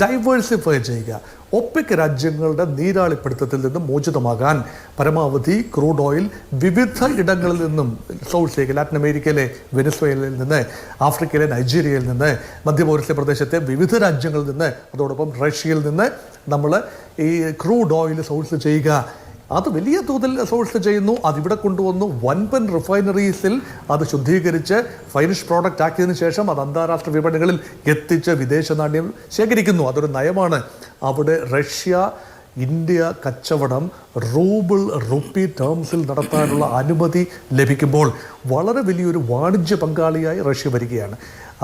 ഡൈവേഴ്സിഫൈ ചെയ്യുക, ഒപെക് രാജ്യങ്ങളുടെ നീരാളിപ്പിടുത്തത്തിൽ നിന്നും മോചിതമാകാൻ പരമാവധി ക്രൂഡ് ഓയിൽ വിവിധ ഇടങ്ങളിൽ നിന്നും സോഴ്സ് ചെയ്യുക. ലാറ്റിൻ അമേരിക്കയിലെ വെനസ്വേലയിൽ നിന്ന്, ആഫ്രിക്കയിലെ നൈജീരിയയിൽ നിന്ന്, മധ്യപൗരസ്യ പ്രദേശത്തെ വിവിധ രാജ്യങ്ങളിൽ നിന്ന്, അതോടൊപ്പം റഷ്യയിൽ നിന്ന് നമ്മൾ ഈ ക്രൂഡ് ഓയിൽ സോഴ്സ് ചെയ്യുക. അത് വലിയ തോതിൽ സോഴ്സ് ചെയ്യുന്നു. അതിവിടെ കൊണ്ടുവന്നു വൻപൻ റിഫൈനറീസിൽ അത് ശുദ്ധീകരിച്ച് ഫൈനിഷ് പ്രോഡക്റ്റ് ആക്കിയതിനു ശേഷം അത് അന്താരാഷ്ട്ര വിപണികളിൽ എത്തിച്ച് വിദേശ നാണ്യം ശേഖരിക്കുന്നു. അതൊരു നയമാണ്. അവിടെ റഷ്യ ഇന്ത്യ കച്ചവടം റുപ്പി ടേംസിൽ നടത്താനുള്ള അനുമതി ലഭിക്കുമ്പോൾ വളരെ വലിയൊരു വാണിജ്യ പങ്കാളിയായി റഷ്യ വരികയാണ്.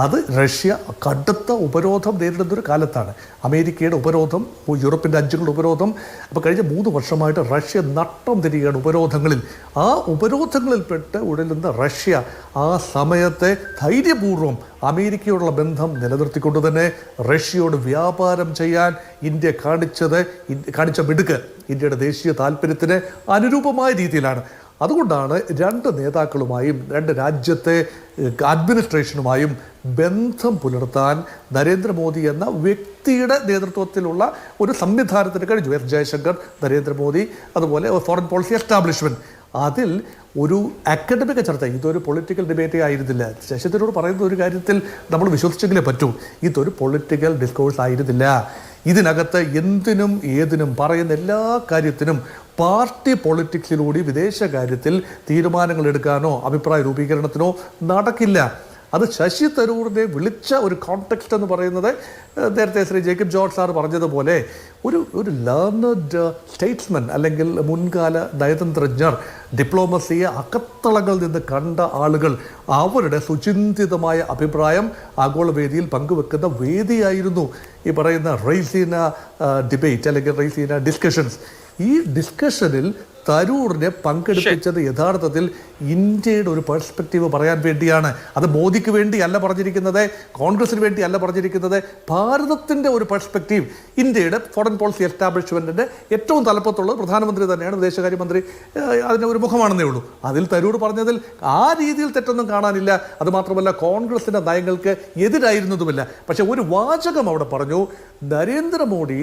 അത് റഷ്യ കടുത്ത ഉപരോധം നേരിടുന്നൊരു കാലത്താണ്. അമേരിക്കയുടെ ഉപരോധം, യൂറോപ്യൻ രാജ്യങ്ങളുടെ ഉപരോധം. അപ്പോൾ കഴിഞ്ഞ 3 വർഷമായിട്ട് റഷ്യ നട്ടം തിരികെയാണ് ഉപരോധങ്ങളിൽ. ആ ഉപരോധങ്ങളിൽപ്പെട്ട് ഉഴലുന്ന റഷ്യ ആ സമയത്തെ ധൈര്യപൂർവ്വം അമേരിക്കയോടുള്ള ബന്ധം നിലനിർത്തിക്കൊണ്ട് തന്നെ റഷ്യയോട് വ്യാപാരം ചെയ്യാൻ ഇന്ത്യ കാണിച്ച മിടുക്ക് ഇന്ത്യയുടെ ദേശീയ താല്പര്യത്തിന് അനുരൂപമായ രീതിയിലാണ്. അതുകൊണ്ടാണ് 2 നേതാക്കളുമായും 2 രാജ്യത്തെ അഡ്മിനിസ്ട്രേഷനുമായും ബന്ധം പുലർത്താൻ നരേന്ദ്രമോദി എന്ന വ്യക്തിയുടെ നേതൃത്വത്തിലുള്ള ഒരു സംവിധാനത്തിന് കഴിഞ്ഞു. എസ് ജയശങ്കർ, നരേന്ദ്രമോദി, അതുപോലെ ഫോറിൻ പോളിസി എസ്റ്റാബ്ലിഷ്മെൻറ്റ്. അതിൽ ഒരു അക്കാഡമിക് ചർച്ച, ഇതൊരു പൊളിറ്റിക്കൽ ഡിബേറ്റേ ആയിരുന്നില്ല. ശശി തരൂർ പറയുന്ന ഒരു കാര്യത്തിൽ നമ്മൾ വിശ്വസിച്ചെങ്കിലേ പറ്റൂ. ഇതൊരു പൊളിറ്റിക്കൽ ഡിസ്കോഴ്സ് ആയിരുന്നില്ല. ഇതിനകത്ത് എന്തിനും ഏതിനും പറയുന്ന എല്ലാ കാര്യത്തിനും പാർട്ടി പൊളിറ്റിക്സിലൂടെ വിദേശകാര്യത്തിൽ തീരുമാനങ്ങൾ എടുക്കാനോ അഭിപ്രായ രൂപീകരണത്തിനോ നടക്കില്ല. അത് ശശി തരൂരിനെ വിളിച്ച ഒരു കോണ്ടെക്സ്റ്റ് എന്ന് പറയുന്നത് നേരത്തെ ശ്രീ ജേക്കബ് ജോർജ് സാർ പറഞ്ഞതുപോലെ ഒരു ലേണഡ് സ്റ്റേറ്റ്സ്മാൻ അല്ലെങ്കിൽ മുൻകാല നയതന്ത്രജ്ഞർ, ഡിപ്ലോമസിയെ അകത്തളങ്ങളിൽ നിന്ന് കണ്ട ആളുകൾ, അവരുടെ സുചിന്തിതമായ അഭിപ്രായം ആഗോളവേദിയിൽ പങ്കുവെക്കുന്ന വേദിയായിരുന്നു ഈ പറയുന്ന റെയ്സീന ഡിബേറ്റ് അല്ലെങ്കിൽ റെയ്സീന ഡിസ്കഷൻസ്. ഈ ഡിസ്കഷനിൽ തരൂറിനെ പങ്കെടുപ്പിച്ചത് യഥാർത്ഥത്തിൽ ഇന്ത്യയുടെ ഒരു പെർസ്പെക്റ്റീവ് പറയാൻ വേണ്ടിയാണ്. അത് മോദിക്ക് വേണ്ടിയല്ല പറഞ്ഞിരിക്കുന്നത്, കോൺഗ്രസിന് വേണ്ടിയല്ല പറഞ്ഞിരിക്കുന്നത്. ഭാരതത്തിൻ്റെ ഒരു പെർസ്പെക്റ്റീവ്, ഇന്ത്യയുടെ ഫോറിൻ പോളിസി എസ്റ്റാബ്ലിഷ്മെൻറ്റിൻ്റെ ഏറ്റവും തലപ്പത്തുള്ളത് പ്രധാനമന്ത്രി തന്നെയാണ്, വിദേശകാര്യമന്ത്രി അതിൻ്റെ ഒരു മുഖമാണെന്നേ ഉള്ളൂ. അതിൽ തരൂർ പറഞ്ഞതിൽ ആ രീതിയിൽ തെറ്റൊന്നും കാണാനില്ല. അതുമാത്രമല്ല കോൺഗ്രസിൻ്റെ നയങ്ങൾക്ക് എതിരായിരുന്നതുമില്ല. പക്ഷേ ഒരു വാചകം അവിടെ പറഞ്ഞു, നരേന്ദ്രമോദി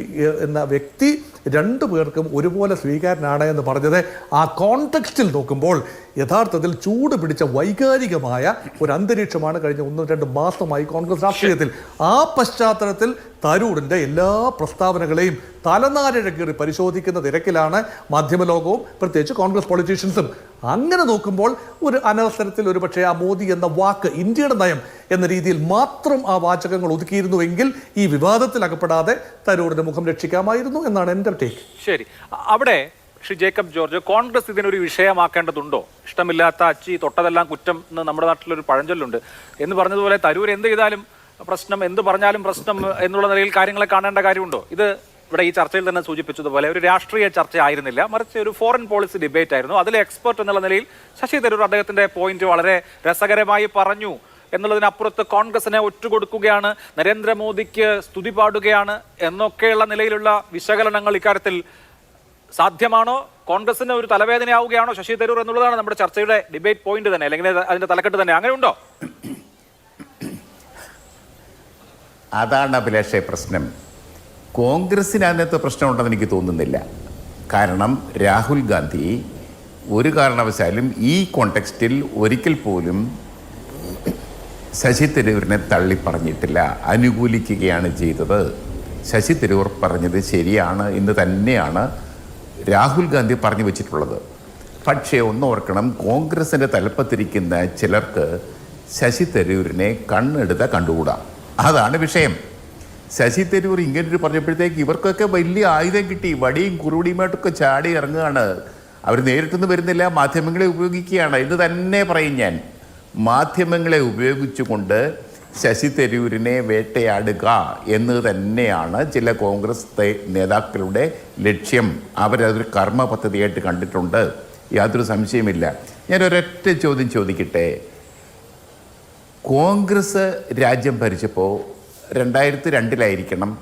എന്ന വ്യക്തി 2 പേർക്കും ഒരുപോലെ സ്വീകാര്യനാണ് എന്ന് പറഞ്ഞത് ആ കോണ്ടെക്സ്റ്റിൽ നോക്കുമ്പോൾ യഥാർത്ഥത്തിൽ ചൂട് പിടിച്ച വൈകാരികമായ ഒരു അന്തരീക്ഷമാണ് കഴിഞ്ഞ 1-2 മാസമായി കോൺഗ്രസ് രാഷ്ട്രീയത്തിൽ. ആ പശ്ചാത്തലത്തിൽ തരൂറിൻ്റെ എല്ലാ പ്രസ്താവനകളെയും തലനാരിഴക്കേറി പരിശോധിക്കുന്ന തിരക്കിലാണ് മാധ്യമലോകവും പ്രത്യേകിച്ച് കോൺഗ്രസ് പൊളിറ്റീഷ്യൻസും. അങ്ങനെ നോക്കുമ്പോൾ ഒരു അനവസരത്തിൽ ഒരു പക്ഷേ ആ മോദി എന്ന വാക്ക് ഇന്ത്യയുടെ നയം എന്ന രീതിയിൽ മാത്രം ആ വാചകങ്ങൾ ഒതുക്കിയിരുന്നുവെങ്കിൽ ഈ വിവാദത്തിൽ അകപ്പെടാതെ തരൂറിൻ്റെ മുഖം രക്ഷിക്കാമായിരുന്നു എന്നാണ് എൻ്റെ ടേക്ക്. ശരി, അവിടെ ശ്രീ ജേക്കബ് ജോർജ്, കോൺഗ്രസ് ഇതിനൊരു വിഷയമാക്കേണ്ടതുണ്ടോ? ഇഷ്ടമില്ലാത്ത അച്ചി തൊട്ടതെല്ലാം കുറ്റം എന്ന് നമ്മുടെ നാട്ടിലൊരു പഴഞ്ചൊല്ലുണ്ട്. എന്ന് പറഞ്ഞതുപോലെ തരൂർ എന്ത് ചെയ്താലും പ്രശ്നം, എന്ത് പറഞ്ഞാലും പ്രശ്നം എന്നുള്ള നിലയിൽ കാര്യങ്ങളെ കാണേണ്ട കാര്യമുണ്ടോ? ഇത് ഇവിടെ ഈ ചർച്ചയിൽ തന്നെ സൂചിപ്പിച്ചതുപോലെ ഒരു രാഷ്ട്രീയ ചർച്ച ആയിരുന്നില്ല, മറിച്ച് ഒരു ഫോറിൻ പോളിസി ഡിബേറ്റ് ആയിരുന്നു. അതിലെ എക്സ്പെർട്ട് എന്നുള്ള നിലയിൽ ശശി തരൂർ അദ്ദേഹത്തിന്റെ പോയിന്റ് വളരെ രസകരമായി പറഞ്ഞു. എന്നുള്ളതിനപ്പുറത്ത് കോൺഗ്രസിനെ ഒറ്റുകൊടുക്കുകയാണ്, നരേന്ദ്രമോദിക്ക് സ്തുതി പാടുകയാണ് എന്നൊക്കെയുള്ള നിലയിലുള്ള വിശകലനങ്ങൾ ഇക്കാര്യത്തിൽ സാധ്യമാണോ? കോൺഗ്രസിന് ഒരു തലവേദനയാവുകയാണോ ശശി തരൂർ എന്നുള്ളതാണ് നമ്മുടെ ചർച്ചയുടെ ഡിബേറ്റ് പോയിന്റ് തന്നെ, അല്ലെങ്കിൽ അതിന്റെ തലക്കെട്ട് തന്നെ. അങ്ങനെ ഉണ്ടോ? അതാണ് അഭിലാഷേ പ്രശ്നം. കോൺഗ്രസിന് അതിനകത്ത് പ്രശ്നമുണ്ടെന്ന് എനിക്ക് തോന്നുന്നില്ല. കാരണം രാഹുൽ ഗാന്ധി ഒരു കാരണവശാലും ഈ കോണ്ടെക്സ്റ്റിൽ ഒരിക്കൽ പോലും ശശി തരൂരിനെ തള്ളി പറഞ്ഞിട്ടില്ല, അനുകൂലിക്കുകയാണ് ചെയ്തത്. ശശി തരൂർ പറഞ്ഞത് ശരിയാണ് എന്ന് തന്നെയാണ് രാഹുൽ ഗാന്ധി പറഞ്ഞു വെച്ചിട്ടുള്ളത്. പക്ഷേ ഒന്നോർക്കണം, കോൺഗ്രസിൻ്റെ തലപ്പത്തിരിക്കുന്ന ചിലർക്ക് ശശി തരൂരിനെ കണ്ണെടുത്ത കണ്ടുകൂടാ. അതാണ് വിഷയം. ശശി തരൂർ ഇങ്ങനൊരു പറഞ്ഞപ്പോഴത്തേക്ക് ഇവർക്കൊക്കെ വലിയ ആയുധം കിട്ടി, വടിയും കുറുവടിയുമായിട്ടൊക്കെ ചാടി ഇറങ്ങുകയാണ്. അവർ നേരിട്ടൊന്നും വരുന്നില്ല, മാധ്യമങ്ങളെ ഉപയോഗിക്കുകയാണ് എന്ന് തന്നെ പറയും ഞാൻ. മാധ്യമങ്ങളെ ഉപയോഗിച്ചുകൊണ്ട് ശശി തരൂരിനെ വേട്ടയാടുക എന്ന് തന്നെയാണ് ചില കോൺഗ്രസ് നേതാക്കളുടെ ലക്ഷ്യം. അവരതൊരു കർമ്മ പദ്ധതിയായിട്ട് കണ്ടിട്ടുണ്ട്, യാതൊരു സംശയമില്ല. ഞാനൊരൊറ്റ ചോദ്യം ചോദിക്കട്ടെ. കോൺഗ്രസ് രാജ്യം ഭരിച്ചപ്പോൾ 2002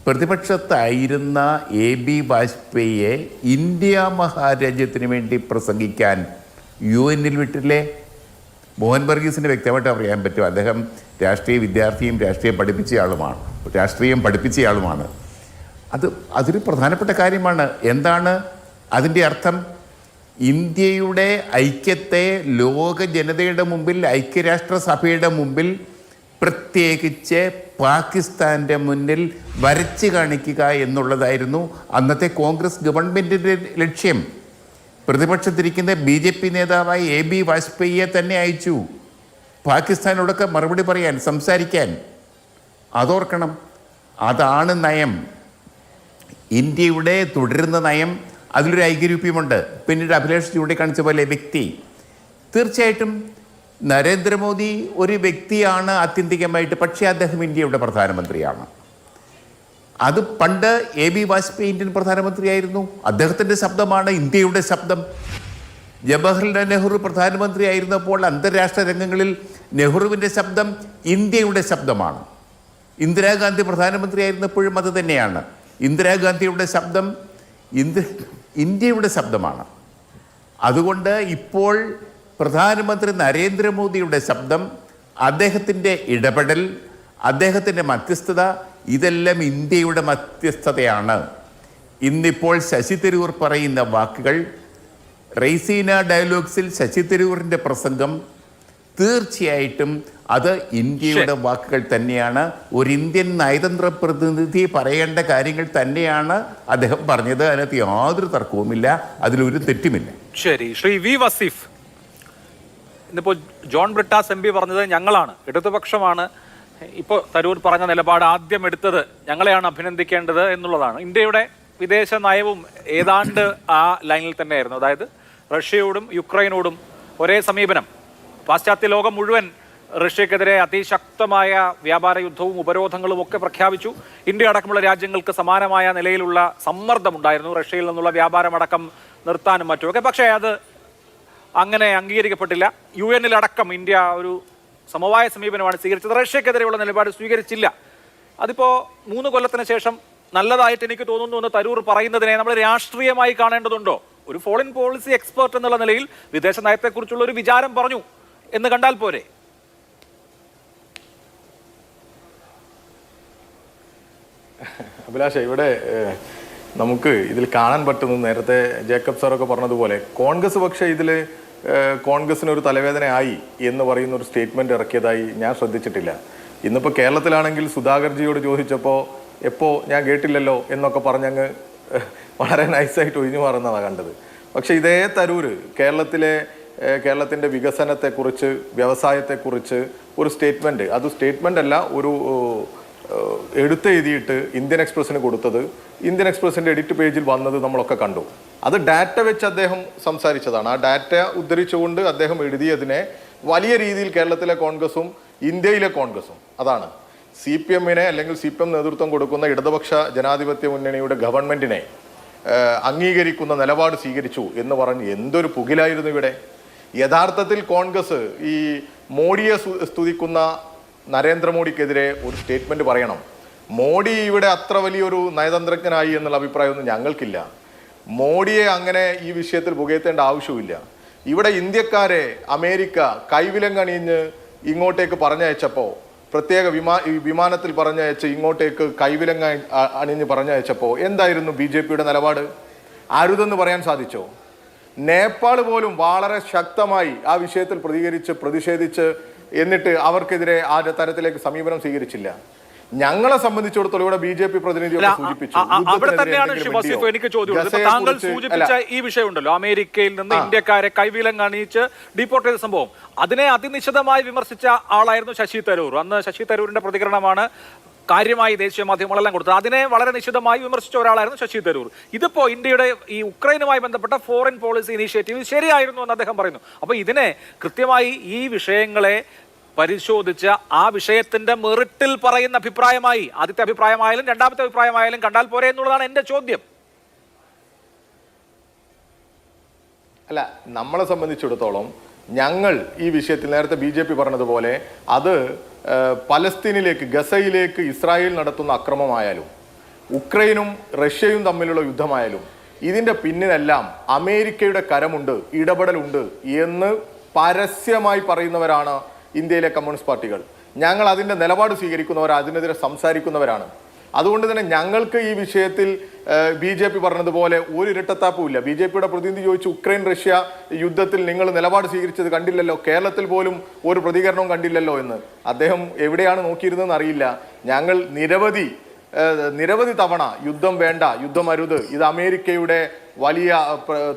പ്രതിപക്ഷത്തായിരുന്ന AB വാജ്പേയിയെ ഇന്ത്യ മഹാരാജ്യത്തിന് വേണ്ടി പ്രസംഗിക്കാൻ UN വിട്ടില്ലേ? മോഹൻ വർഗീസിന് വ്യക്തമായിട്ട് അറിയാൻ പറ്റും. അദ്ദേഹം രാഷ്ട്രീയ വിദ്യാർത്ഥിയും രാഷ്ട്രീയം പഠിപ്പിച്ചയാളുമാണ്. അതൊരു പ്രധാനപ്പെട്ട കാര്യമാണ്. എന്താണ് അതിൻ്റെ അർത്ഥം? ഇന്ത്യയുടെ ഐക്യത്തെ ലോക ജനതയുടെ മുമ്പിൽ, ഐക്യരാഷ്ട്രസഭയുടെ മുമ്പിൽ, പ്രത്യേകിച്ച് പാകിസ്ഥാൻ്റെ മുന്നിൽ വരച്ച് കാണിക്കുക എന്നുള്ളതായിരുന്നു അന്നത്തെ കോൺഗ്രസ് ഗവൺമെൻറ്റിൻ്റെ ലക്ഷ്യം. പ്രതിപക്ഷത്തിരിക്കുന്ന BJP നേതാവായി AB വാജ്പേയിയെ തന്നെ അയച്ചു പാകിസ്ഥാനോടൊക്കെ മറുപടി പറയാൻ, സംസാരിക്കാൻ. അതോർക്കണം, അതാണ് നയം. ഇന്ത്യയുടെ തുടരുന്ന നയം. അതിലൊരു ഐക്യരൂപ്യമുണ്ട്. പിന്നീട് അഭിലാഷ് ചൂണ്ടിക്കാണിച്ച പോലെ വ്യക്തി തീർച്ചയായിട്ടും നരേന്ദ്രമോദി ഒരു വ്യക്തിയാണ് ആത്യന്തികമായിട്ട്, പക്ഷേ അദ്ദേഹം ഇന്ത്യയുടെ പ്രധാനമന്ത്രിയാണ്. അത് പണ്ട് എ ബി വാജ്പേയി ഇന്ത്യൻ പ്രധാനമന്ത്രിയായിരുന്നു. അദ്ദേഹത്തിൻ്റെ ശബ്ദമാണ് ഇന്ത്യയുടെ ശബ്ദം. ജവഹർലാൽ നെഹ്റു പ്രധാനമന്ത്രിയായിരുന്നപ്പോൾ അന്താരാഷ്ട്ര രംഗങ്ങളിൽ നെഹ്റുവിൻ്റെ ശബ്ദം ഇന്ത്യയുടെ ശബ്ദമാണ്. ഇന്ദിരാഗാന്ധി പ്രധാനമന്ത്രിയായിരുന്നപ്പോഴും അത് തന്നെയാണ്. ഇന്ദിരാഗാന്ധിയുടെ ശബ്ദം ഇന്ത്യയുടെ ശബ്ദമാണ്. അതുകൊണ്ട് ഇപ്പോൾ പ്രധാനമന്ത്രി നരേന്ദ്രമോദിയുടെ ശബ്ദം, അദ്ദേഹത്തിൻ്റെ ഇടപെടൽ, അദ്ദേഹത്തിൻ്റെ മധ്യസ്ഥത, ഇതെല്ലാം ഇന്ത്യയുടെ മധ്യസ്ഥതയാണ്. ഇന്നിപ്പോൾ ശശി തരൂർ പറയുന്ന വാക്കുകൾ, റെയ്സീന ഡയലോഗ്സിൽ ശശി തരൂരിൻ്റെ പ്രസംഗം, തീർച്ചയായിട്ടും അത് ഇന്ത്യയുടെ വാക്കുകൾ തന്നെയാണ്. ഒരു ഇന്ത്യൻ നയതന്ത്ര പ്രതിനിധി പറയേണ്ട കാര്യങ്ങൾ തന്നെയാണ് അദ്ദേഹം പറഞ്ഞത്. അതിനകത്ത് യാതൊരു തർക്കവുമില്ല, അതിലൊരു തെറ്റുമില്ല. ശരി, ശ്രീ വി വസീഫ്, ഇന്നിപ്പോൾ ജോൺ ബ്രിട്ടാസ് എം പി പറഞ്ഞത് ഞങ്ങളാണ്, ഇടതുപക്ഷമാണ് ഇപ്പോൾ തരൂർ പറഞ്ഞ നിലപാട് ആദ്യം എടുത്തത്, ഞങ്ങളെയാണ് അഭിനന്ദിക്കേണ്ടത് എന്നുള്ളതാണ്. ഇന്ത്യയുടെ വിദേശ നയവും ഏതാണ്ട് ആ ലൈനിൽ തന്നെയായിരുന്നു. അതായത് റഷ്യയോടും യുക്രൈനോടും ഒരേ സമീപനം. പാശ്ചാത്യ ലോകം മുഴുവൻ റഷ്യക്കെതിരെ അതിശക്തമായ വ്യാപാര യുദ്ധവും ഉപരോധങ്ങളും ഒക്കെ പ്രഖ്യാപിച്ചു. ഇന്ത്യ അടക്കമുള്ള രാജ്യങ്ങൾക്ക് സമാനമായ നിലയിലുള്ള സമ്മർദ്ദമുണ്ടായിരുന്നു റഷ്യയിൽ നിന്നുള്ള വ്യാപാരമടക്കം നിർത്താനും മറ്റുമൊക്കെ. പക്ഷേ അത് അങ്ങനെ അംഗീകരിക്കപ്പെട്ടില്ല. UN അടക്കം ഇന്ത്യ ഒരു സമവായ സമീപനമാണ് സ്വീകരിച്ചത്. റഷ്യക്കെതിരെയുള്ള നിലപാട് സ്വീകരിച്ചില്ല. അതിപ്പോൾ 3 കൊല്ലത്തിന് ശേഷം നല്ലതായിട്ട് എനിക്ക് തോന്നുന്നു എന്ന് തരൂർ പറയുന്നതിനെ നമ്മൾ രാഷ്ട്രീയമായി കാണേണ്ടതുണ്ടോ? ഒരു ഫോറിൻ പോളിസി എക്സ്പേർട്ട് എന്നുള്ള നിലയിൽ വിദേശ നയത്തെക്കുറിച്ചുള്ള ഒരു വിചാരം പറഞ്ഞു എന്ന് കണ്ടാൽ പോരെ? അഭിലാഷ, ഇവിടെ നമുക്ക് ഇതിൽ കാണാൻ പറ്റുന്നത്, നേരത്തെ ജേക്കബ് സാറൊക്കെ പറഞ്ഞതുപോലെ, കോൺഗ്രസ് പക്ഷേ ഇതിൽ കോൺഗ്രസിന് ഒരു തലവേദനയായി എന്ന് പറയുന്ന ഒരു സ്റ്റേറ്റ്മെന്റ് ഇറക്കിയതായി ഞാൻ ശ്രദ്ധിച്ചിട്ടില്ല. ഇന്നിപ്പോൾ കേരളത്തിലാണെങ്കിൽ സുധാകർജിയോട് ചോദിച്ചപ്പോൾ ഞാൻ കേട്ടില്ലല്ലോ എന്നൊക്കെ പറഞ്ഞങ്ങ് വളരെ നൈസായിട്ട് ഒഴിഞ്ഞു മാറുന്നതാണ് കണ്ടത്. പക്ഷെ ഇതേ തരൂര് കേരളത്തിൻ്റെ വികസനത്തെക്കുറിച്ച്, വ്യവസായത്തെക്കുറിച്ച് ഒരു സ്റ്റേറ്റ്മെന്റ്, അത് സ്റ്റേറ്റ്മെന്റ് അല്ല, ഒരു എഴുത്തെഴുതിയിട്ട് ഇന്ത്യൻ എക്സ്പ്രസിന് കൊടുത്തത്, ഇന്ത്യൻ എക്സ്പ്രസിൻ്റെ എഡിറ്റ് പേജിൽ വന്നത് നമ്മളൊക്കെ കണ്ടു. അത് ഡാറ്റ വെച്ച് അദ്ദേഹം സംസാരിച്ചതാണ്. ആ ഡാറ്റ ഉദ്ധരിച്ചുകൊണ്ട് അദ്ദേഹം എഴുതിയതിനെ വലിയ രീതിയിൽ കേരളത്തിലെ കോൺഗ്രസും ഇന്ത്യയിലെ കോൺഗ്രസും, അതാണ് CPM അല്ലെങ്കിൽ CPM നേതൃത്വം കൊടുക്കുന്ന ഇടതുപക്ഷ ജനാധിപത്യ മുന്നണിയുടെ ഗവൺമെന്റിനെ അംഗീകരിക്കുന്ന നിലപാട് സ്വീകരിച്ചു എന്ന് പറഞ്ഞ് എന്തൊരു പുകിലായിരുന്നു ഇവിടെ. യഥാർത്ഥത്തിൽ കോൺഗ്രസ് ഈ മോഡിയെ സ്തുതിക്കുന്ന നരേന്ദ്രമോദിക്കെതിരെ ഒരു സ്റ്റേറ്റ്മെന്റ് പറയണം. മോഡി ഇവിടെ അത്ര വലിയൊരു നയതന്ത്രജ്ഞനായി എന്നുള്ള അഭിപ്രായമൊന്നും ഞങ്ങൾക്കില്ല. മോഡിയെ അങ്ങനെ ഈ വിഷയത്തിൽ പുകഴ്ത്തേണ്ട ആവശ്യമില്ല. ഇവിടെ ഇന്ത്യക്കാരെ അമേരിക്ക കൈവിലങ്ങണിഞ്ഞ് ഇങ്ങോട്ടേക്ക് പറഞ്ഞയച്ചപ്പോൾ, പ്രത്യേക വിമാനത്തിൽ പറഞ്ഞയച്ച് ഇങ്ങോട്ടേക്ക് കൈവിലങ്ങ അണിഞ്ഞ് പറഞ്ഞയച്ചപ്പോൾ എന്തായിരുന്നു BJPയുടെ നിലപാട്? അരുതെന്ന് പറയാൻ സാധിച്ചോ? നേപ്പാൾ പോലും വളരെ ശക്തമായി ആ വിഷയത്തിൽ പ്രതിഷേധിച്ച് എന്നിട്ട് അവർക്കെതിരെ ആ തരത്തിലേക്ക് സമീപനം സ്വീകരിച്ചില്ല. ഞങ്ങളെ സംബന്ധിച്ചിടത്തോളം ഇവിടെ BJP പ്രതിനിധികളെ സൂചിപ്പിച്ചു. അവിടെ തന്നെയാണ് എനിക്ക് ചോദ്യം. താങ്കൾ സൂചിപ്പിച്ച ഈ വിഷയമുണ്ടല്ലോ, അമേരിക്കയിൽ നിന്ന് ഇന്ത്യക്കാരെ കൈവിലങ്ങ് അണിയിച്ച് ഡീപ്പോർട്ട് ചെയ്ത സംഭവം, അതിനെ അതിനിശിതമായി വിമർശിച്ച ആളായിരുന്നു ശശി തരൂർ. അന്ന് ശശി തരൂരിന്റെ പ്രതികരണമാണ് കാര്യമായി ദേശീയ മാധ്യമങ്ങളെല്ലാം കൊടുത്തത്. അതിനെ വളരെ നിശിതമായി വിമർശിച്ച ഒരാളായിരുന്നു ശശി തരൂർ. ഇതിപ്പോ ഇന്ത്യയുടെ ഈ ഉക്രൈനുമായി ബന്ധപ്പെട്ട ഫോറിൻ പോളിസി ഇനീഷ്യേറ്റീവ് ശരിയായിരുന്നു എന്ന് അദ്ദേഹം പറയുന്നു. അപ്പൊ ഇതിനെ കൃത്യമായി ഈ വിഷയങ്ങളെ പരിശോധിച്ച് ആ വിഷയത്തിന്റെ മെറിറ്റിൽ പറയുന്ന അഭിപ്രായമായി, ആദ്യത്തെ അഭിപ്രായമായാലും രണ്ടാമത്തെ അഭിപ്രായമായാലും കണ്ടാൽ പോരെ എന്നുള്ളതാണ് എന്റെ ചോദ്യം. അല്ല, നമ്മളെ സംബന്ധിച്ചിടത്തോളം ഞങ്ങൾ ഈ വിഷയത്തിൽ നേരത്തെ BJP പറഞ്ഞതുപോലെ അത് പലസ്തീനിലേക്ക്, ഗസയിലേക്ക് ഇസ്രായേൽ നടത്തുന്ന അക്രമമായാലും ഉക്രൈനും റഷ്യയും തമ്മിലുള്ള യുദ്ധമായാലും ഇതിൻ്റെ പിന്നിലെല്ലാം അമേരിക്കയുടെ കരമുണ്ട്, ഇടപെടലുണ്ട് എന്ന് പരസ്യമായി പറയുന്നവരാണ് ഇന്ത്യയിലെ കമ്മ്യൂണിസ്റ്റ് പാർട്ടികൾ. ഞങ്ങൾ അതിൻ്റെ നിലപാട് സ്വീകരിക്കുന്നവർ, അതിനെതിരെ സംസാരിക്കുന്നവരാണ്. അതുകൊണ്ട് തന്നെ ഞങ്ങൾക്ക് ഈ വിഷയത്തിൽ BJP പറഞ്ഞതുപോലെ ഒരു ഇരട്ടത്താപ്പുമില്ല. BJPയുടെ പ്രതിനിധി ചോദിച്ചു, ഉക്രൈൻ റഷ്യ യുദ്ധത്തിൽ നിങ്ങൾ നിലപാട് സ്വീകരിച്ചത് കണ്ടില്ലല്ലോ, കേരളത്തിൽ പോലും ഒരു പ്രതികരണവും കണ്ടില്ലല്ലോ എന്ന്. അദ്ദേഹം എവിടെയാണ് നോക്കിയിരുന്നതെന്ന് അറിയില്ല. ഞങ്ങൾ നിരവധി തവണ യുദ്ധം വേണ്ട, യുദ്ധം അരുത്, ഇത് അമേരിക്കയുടെ വലിയ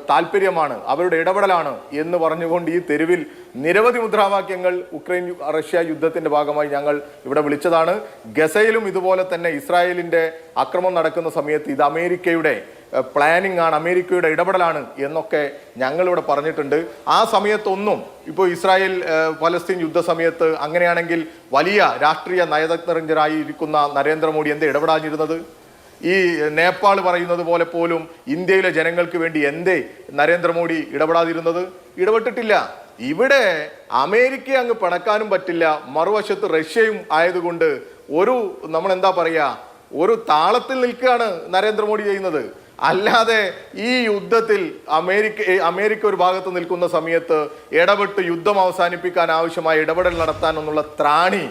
താല്പര്യമാണ്, അവരുടെ ഇടപെടലാണ് എന്ന് പറഞ്ഞുകൊണ്ട് ഈ തെരുവിൽ നിരവധി മുദ്രാവാക്യങ്ങൾ ഉക്രൈൻ റഷ്യ യുദ്ധത്തിന്റെ ഭാഗമായി ഞങ്ങൾ ഇവിടെ വിളിച്ചതാണ്. ഗസയിലും ഇതുപോലെ തന്നെ ഇസ്രായേലിന്റെ അക്രമം നടക്കുന്ന സമയത്ത് ഇത് അമേരിക്കയുടെ പ്ലാനിംഗ് ആണ്, അമേരിക്കയുടെ ഇടപെടലാണ് എന്നൊക്കെ ഞങ്ങളിവിടെ പറഞ്ഞിട്ടുണ്ട്. ആ സമയത്തൊന്നും ഇപ്പോൾ ഇസ്രായേൽ പലസ്തീൻ യുദ്ധ സമയത്ത് അങ്ങനെയാണെങ്കിൽ വലിയ രാഷ്ട്രീയ നയതന്ത്രജ്ഞരായി ഇരിക്കുന്ന നരേന്ദ്രമോദി എന്തേ ഇടപെടാഞ്ഞിരുന്നത്? ഈ നേപ്പാൾ പറയുന്നത് പോലെ പോലും ഇന്ത്യയിലെ ജനങ്ങൾക്ക് വേണ്ടി എന്തേ നരേന്ദ്രമോദി ഇടപെടാതിരുന്നത്? ഇടപെട്ടിട്ടില്ല. ഇവിടെ അമേരിക്കയെ അങ്ങ് പിണക്കാനും പറ്റില്ല, മറുവശത്ത് റഷ്യയും ആയതുകൊണ്ട് നമ്മളെന്താ പറയാ, ഒരു താളത്തിൽ നിൽക്കുകയാണ് നരേന്ദ്രമോദി ചെയ്യുന്നത്. അല്ലാതെ ഈ യുദ്ധത്തിൽ അമേരിക്ക ഒരു ഭാഗത്ത് നിൽക്കുന്ന സമയത്ത് ഇടപെട്ട് യുദ്ധം അവസാനിപ്പിക്കാൻ ആവശ്യമായ ഇടപെടൽ നടത്താനൊന്നുള്ള ത്രാണി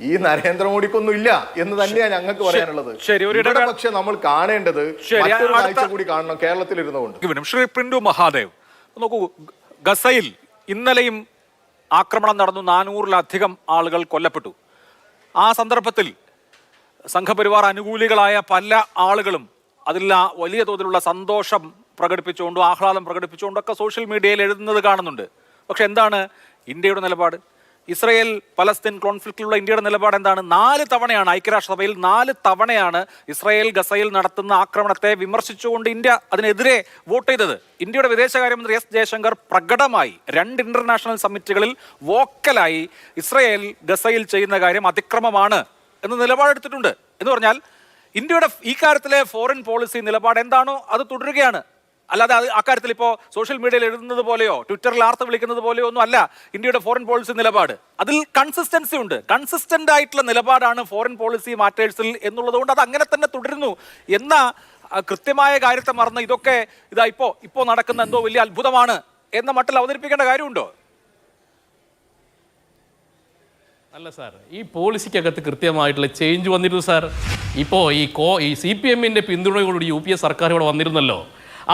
ഈ നരേന്ദ്രമോദിക്കൊന്നും ഇല്ല എന്ന് തന്നെയാണ് ഞങ്ങൾക്ക് പറയാനുള്ളത്. പക്ഷെ നമ്മൾ കാണേണ്ടത് മറ്റൊരു കാഴ്ച കൂടി കാണണം കേരളത്തിൽ ഇരുന്നുകൊണ്ട്. ശ്രീ പിന്റു മഹാദേവ്, നോക്കൂ, ഗസയിൽ ഇന്നലെയും ആക്രമണം നടന്നു, 400-ലധികം ആളുകൾ കൊല്ലപ്പെട്ടു. ആ സന്ദർഭത്തിൽ സംഘപരിവാർ അനുകൂലികളായ പല ആളുകളും അതിൽ വലിയ തോതിലുള്ള സന്തോഷം പ്രകടിപ്പിച്ചുകൊണ്ടും ആഹ്ലാദം പ്രകടിപ്പിച്ചുകൊണ്ടൊക്കെ സോഷ്യൽ മീഡിയയിൽ എഴുതുന്നത് കാണുന്നുണ്ട്. പക്ഷെ എന്താണ് ഇന്ത്യയുടെ നിലപാട്? ഇസ്രയേൽ പലസ്തീൻ കോൺഫ്ലിക്റ്റിലുള്ള ഇന്ത്യയുടെ നിലപാട് എന്താണ്? 4 തവണയാണ് ഐക്യരാഷ്ട്രസഭയിൽ 4 തവണയാണ് ഇസ്രയേൽ ഗസയിൽ നടത്തുന്ന ആക്രമണത്തെ വിമർശിച്ചുകൊണ്ട് ഇന്ത്യ അതിനെതിരെ വോട്ട് ചെയ്തത്. ഇന്ത്യയുടെ വിദേശകാര്യമന്ത്രി എസ് ജയശങ്കർ പ്രകടമായി 2 ഇന്റർനാഷണൽ സമ്മിറ്റുകളിൽ വോക്കലായി ഇസ്രയേൽ ഗസയിൽ ചെയ്യുന്ന കാര്യം അതിക്രമമാണ് എന്ന് നിലപാടെടുത്തിട്ടുണ്ട്. എന്ന് പറഞ്ഞാൽ ഇന്ത്യയുടെ ഈ കാര്യത്തിലെ ഫോറിൻ പോളിസി നിലപാട് എന്താണോ അത് തുടരുകയാണ്. അല്ലാതെ അക്കാര്യത്തിൽ ഇപ്പോൾ സോഷ്യൽ മീഡിയയിൽ എഴുതുന്നത് പോലെയോ ട്വിറ്ററിൽ ആർത്ത് വിളിക്കുന്നത് പോലെയോ ഒന്നും അല്ല ഇന്ത്യയുടെ ഫോറിൻ പോളിസി നിലപാട്. അതിൽ കൺസിസ്റ്റൻസി ഉണ്ട്. കൺസിസ്റ്റന്റ് ആയിട്ടുള്ള നിലപാടാണ് ഫോറിൻ പോളിസി മാറ്റേഴ്സിൽ എന്നുള്ളത് കൊണ്ട് അത് അങ്ങനെ തന്നെ തുടരുന്നു എന്ന കൃത്യമായ കാര്യത്തെ മറന്ന് ഇതൊക്കെ ഇപ്പോ നടക്കുന്ന എന്തോ വലിയ അത്ഭുതമാണ് എന്ന മട്ടിൽ അവതരിപ്പിക്കേണ്ട കാര്യമുണ്ടോ? അല്ല സാർ, ഈ പോളിസിക്കകത്ത് കൃത്യമായിട്ടുള്ള ചേഞ്ച് വന്നിരുന്നു സാർ. ഇപ്പോൾ ഈ CPM-ന്റെ പിന്തുണയോടുകൂടി UPA സർക്കാർ ഇവിടെ വന്നിരുന്നല്ലോ.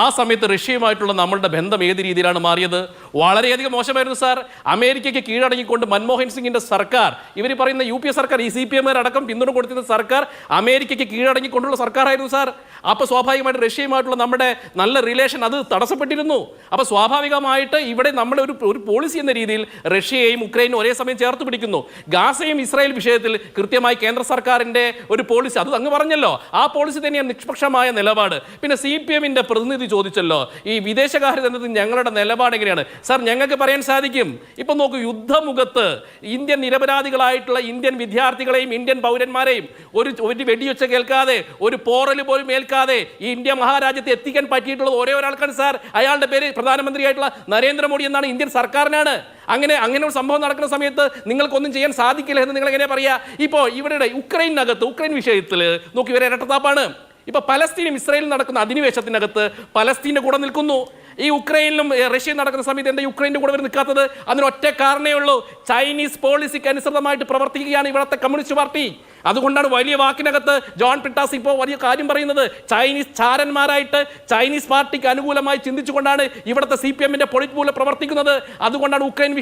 ആ സമയത്ത് റഷ്യയുമായിട്ടുള്ള നമ്മളുടെ ബന്ധം ഏത് രീതിയിലാണ് മാറിയത്? വളരെയധികം മോശമായിരുന്നു സാർ. അമേരിക്കയ്ക്ക് കീഴടങ്ങിക്കൊണ്ട് മൻമോഹൻ സിംഗിന്റെ സർക്കാർ, ഇവർ പറയുന്ന UPA സർക്കാർ, ഈ CPM അടക്കം പിന്തുണ കൊടുത്തിരുന്ന സർക്കാർ അമേരിക്കയ്ക്ക് കീഴടങ്ങിക്കൊണ്ടുള്ള സർക്കാരായിരുന്നു സാർ. അപ്പോൾ സ്വാഭാവികമായിട്ട് റഷ്യയുമായിട്ടുള്ള നമ്മുടെ നല്ല റിലേഷൻ അത് തടസ്സപ്പെട്ടിരുന്നു. അപ്പോൾ സ്വാഭാവികമായിട്ട് ഇവിടെ നമ്മൾ ഒരു പോളിസി എന്ന രീതിയിൽ റഷ്യയെയും ഉക്രൈനും ഒരേ സമയം ചേർത്ത് പിടിക്കുന്നു. ഗാസയും ഇസ്രായേൽ വിഷയത്തിൽ കൃത്യമായി കേന്ദ്ര സർക്കാരിൻ്റെ ഒരു പോളിസി, അത് അങ്ങ് പറഞ്ഞല്ലോ, ആ പോളിസി തന്നെയാണ് നിഷ്പക്ഷമായ നിലപാട്. പിന്നെ CPM-ന്റെ പ്രതിനിധി ചോദിച്ചല്ലോ, ഈ വിദേശകാര്യ രംഗത്ത് ഞങ്ങളുടെ നിലപാട് എങ്ങനെയാണ് സാർ? ഞങ്ങൾക്ക് പറയാൻ സാധിക്കും. ഇപ്പം നോക്കൂ, യുദ്ധമുഖത്ത് ഇന്ത്യൻ നിരപരാധികളായിട്ടുള്ള ഇന്ത്യൻ വിദ്യാർത്ഥികളെയും ഇന്ത്യൻ പൗരന്മാരെയും ഒരു വെടിയൊച്ച കേൾക്കാതെ, ഒരു പോറൽ പോലും ഏൽക്കാതെ ഈ ഇന്ത്യ മഹാരാജ്യത്തെ എത്തിക്കാൻ പറ്റിയിട്ടുള്ളത് ഒരേ ഒരാൾക്കാണ് സാർ. അയാളുടെ പേര് പ്രധാനമന്ത്രിയായിട്ടുള്ള നരേന്ദ്രമോദി എന്നാണ്, ഇന്ത്യൻ സർക്കാരിനാണ്. അങ്ങനെ ഒരു സംഭവം നടക്കുന്ന സമയത്ത് നിങ്ങൾക്കൊന്നും ചെയ്യാൻ സാധിക്കില്ല എന്ന് നിങ്ങൾ എങ്ങനെ പറയാ? ഇപ്പോൾ ഇവരുടെ ഉക്രൈൻ വിഷയത്തിൽ നോക്കി, ഇവരെ ഇരട്ടത്താപ്പാണ്. ഇപ്പൊ പലസ്തീനും ഇസ്രായേലും നടക്കുന്ന അധിനിവേശത്തിനകത്ത് പലസ്തീന്റെ കൂടെ നിൽക്കുന്നു. ഈ ഉക്രൈനിലും റഷ്യയും നടക്കുന്ന സമയത്ത് എന്താ യുക്രൈൻ്റെ കൂടെ വരെ നിൽക്കാത്തത്? അതിന് ഒറ്റ കാരണമേ ഉള്ളൂ, ചൈനീസ് പോളിസിക്ക് അനുസൃതമായിട്ട് പ്രവർത്തിക്കുകയാണ് ഇവിടുത്തെ കമ്മ്യൂണിസ്റ്റ് പാർട്ടി. അതുകൊണ്ടാണ് വലിയ വാക്കിനകത്ത് ജോൺ പിട്ടാസ് ഇപ്പോൾ വലിയ കാര്യം പറയുന്നത്. ചൈനീസ് ചാരന്മാരായിട്ട് ചൈനീസ് പാർട്ടിക്ക് അനുകൂലമായി ചിന്തിച്ചുകൊണ്ടാണ് ഇവിടുത്തെ CPM-ന്റെ പൊളിറ്റ് ബ്യൂറോ പ്രവർത്തിക്കുന്നത്. അതുകൊണ്ടാണ് ഉക്രൈൻ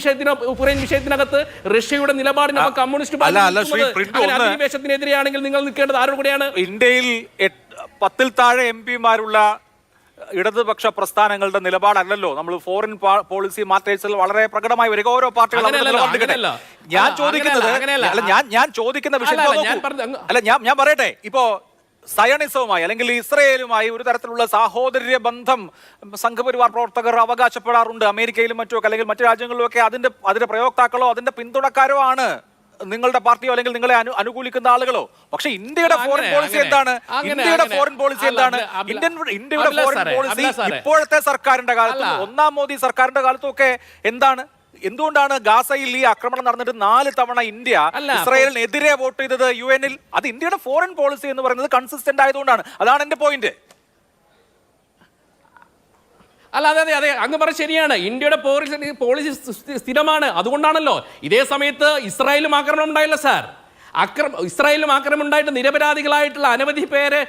വിഷയത്തിനകത്ത് റഷ്യയുടെ നിലപാടിനൊപ്പം കമ്മ്യൂണിസ്റ്റ് പാർട്ടി അധിനിവേശത്തിനെതിരെയാണെങ്കിൽ നിങ്ങൾ നിൽക്കേണ്ടത് ആരുടെ കൂടെയാണ്? ഇന്ത്യയിൽ 10-ൽ താഴെ MP-മാരുള്ള ഇടതുപക്ഷ പ്രസ്ഥാനങ്ങളുടെ നിലപാടല്ലല്ലോ നമ്മൾ ഫോറിൻ പോളിസി മാറ്റേഴ്സിൽ വളരെ പ്രകടമായി വരിക. ഓരോ പാർട്ടികളും ഞാൻ ചോദിക്കുന്ന വിഷയം അല്ല, ഞാൻ പറയട്ടെ, ഇപ്പോ സയണിസവുമായി അല്ലെങ്കിൽ ഇസ്രയേലുമായി ഒരു തരത്തിലുള്ള സാഹോദര്യ ബന്ധം സംഘപരിവാർ പ്രവർത്തകർ അവകാശപ്പെടാറുണ്ട് അമേരിക്കയിലും മറ്റുമൊക്കെ, അല്ലെങ്കിൽ മറ്റു രാജ്യങ്ങളിലുമൊക്കെ. അതിന്റെ പ്രയോക്താക്കളോ അതിന്റെ പിന്തുണക്കാരോ ആണ് നിങ്ങളുടെ പാർട്ടിയോ അല്ലെങ്കിൽ നിങ്ങളെ അനുകൂലിക്കുന്ന ആളുകളോ. പക്ഷെ ഇന്ത്യയുടെ ഫോറിൻ പോളിസി എന്താണ്? ഇന്ത്യയുടെ ഫോറിൻ പോളിസി ഇപ്പോഴത്തെ സർക്കാരിന്റെ കാലത്തും 1ാം മോദി സർക്കാരിന്റെ കാലത്തും ഒക്കെ എന്താണ്? എന്തുകൊണ്ടാണ് ഗാസയിൽ ഈ ആക്രമണം നടന്നിട്ട് 4 തവണ ഇന്ത്യ ഇസ്രായേലിനെതിരെ വോട്ട് ചെയ്തത് UN-ൽ? അത് ഇന്ത്യയുടെ ഫോറിൻ പോളിസി എന്ന് പറയുന്നത് കൺസിസ്റ്റന്റ് ആയതുകൊണ്ടാണ്. അതാണ് എന്റെ പോയിന്റ്. അല്ല, അതെ, അങ്ങ് പറഞ്ഞ ശരിയാണ്. ഇന്ത്യയുടെ പോളിസി സ്ഥിരമാണ്. അതുകൊണ്ടാണല്ലോ ഇതേ സമയത്ത് ഇസ്രായേലും ആക്രമണം ഉണ്ടായില്ല സാർ. ഇസ്രായേലിലും ആക്രമണം ഉണ്ടായിട്ട് നിരപരാധികളായിട്ടുള്ള അനവധി പേരെ